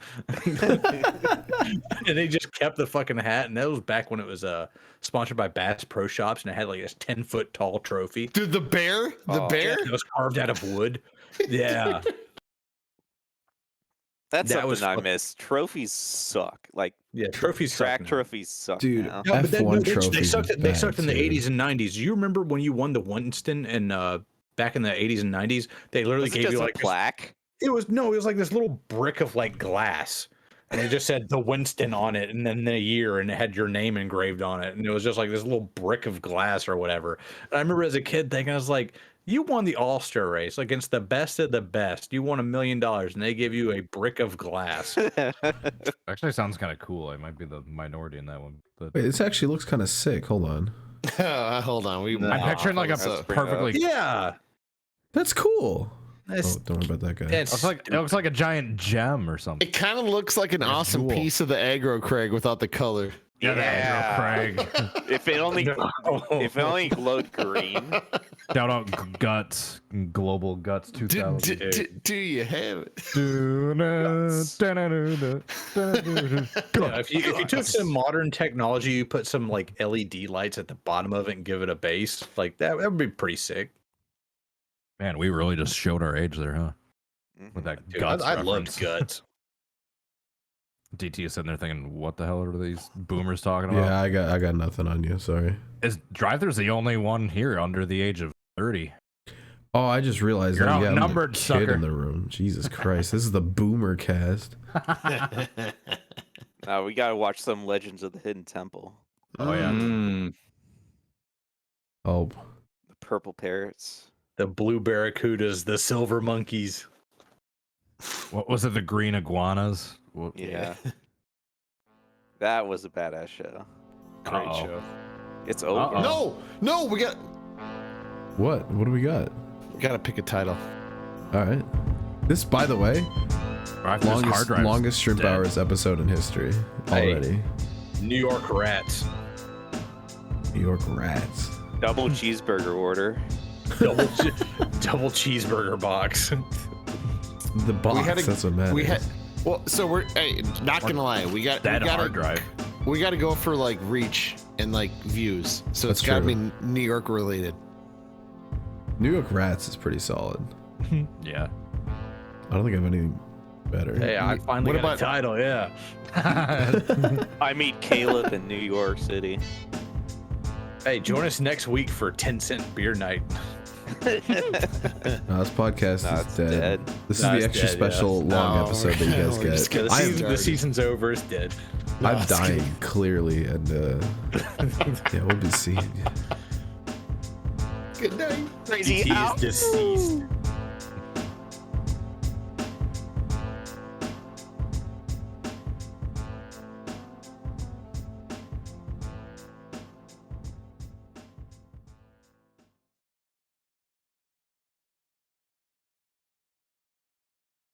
And they just kept the fucking hat, and that was back when it was sponsored by Bass Pro Shops, and it had like this 10-foot tall trophy. Dude, the bear, it was carved out of wood. Yeah. That's something I miss. Trophies suck. Like, trophies track suck. Trophies suck. Dude, now. No, but F1 they sucked in the bad, 80s and 90s. You remember when you won the Winston and back in the 80s and 90s? They literally gave you like a plaque. It was like this little brick of like glass, and it just said the Winston on it, and then the year, and it had your name engraved on it, and it was just like this little brick of glass or whatever. And I remember as a kid thinking, I was like, you won the All-Star race against the best of the best. You won $1 million, and they give you a brick of glass. Actually, sounds kind of cool. I might be the minority in that one. But Wait, this actually looks kind of sick. Hold on. Hold on. I'm picturing like a perfectly. Yeah, that's cool. That's, don't worry about that guy. It looks like a giant gem or something. It kind of looks like an awesome piece of the aggro Craig without the color. Yeah, Craig. If it only glowed green. Shout out Guts, Global Guts 2000. Do you have it? If you took some modern technology, you put some like LED lights at the bottom of it and give it a base, like that would be pretty sick. Man, we really just showed our age there, huh? With that Dude, Guts I reference. loved Guts. DT is sitting there thinking, what the hell are these boomers talking about? Yeah, I got nothing on you. Sorry. Is DriveThrough's the only one here under the age of 30? Oh, I just realized You're that you got outnumbered, a kid sucker. in the room. Jesus Christ, this is the boomer cast. We gotta watch some Legends of the Hidden Temple. Oh yeah. Oh, The purple parrots. The blue barracudas, the silver monkeys. What was it? The green iguanas? Yeah. That was a badass show. Great show. It's over. No, we got. what? What do we got? We gotta pick a title. All right. This, by the way, longest Shrimp Hours episode in history already. New York Rats. New York Rats. Double cheeseburger order. Double cheeseburger box. The box. That's what matters. So we're not gonna lie. We gotta hard drive. We gotta go for like reach and like views. So That's it's gotta true. be New York related. New York Rats is pretty solid. Yeah. I don't think I have anything better. Hey, I finally What got about- a title. Yeah. I meet Caleb in New York City. Hey, join us next week for 10-cent beer night. No, this podcast No, is it's dead. dead. This No, is the it's extra dead, yeah. special long No, episode that you guys we're get. just gonna- The season's over. It's dead. I'm dying clearly, and yeah, we'll be seeing. Good night. Crazy He is deceased.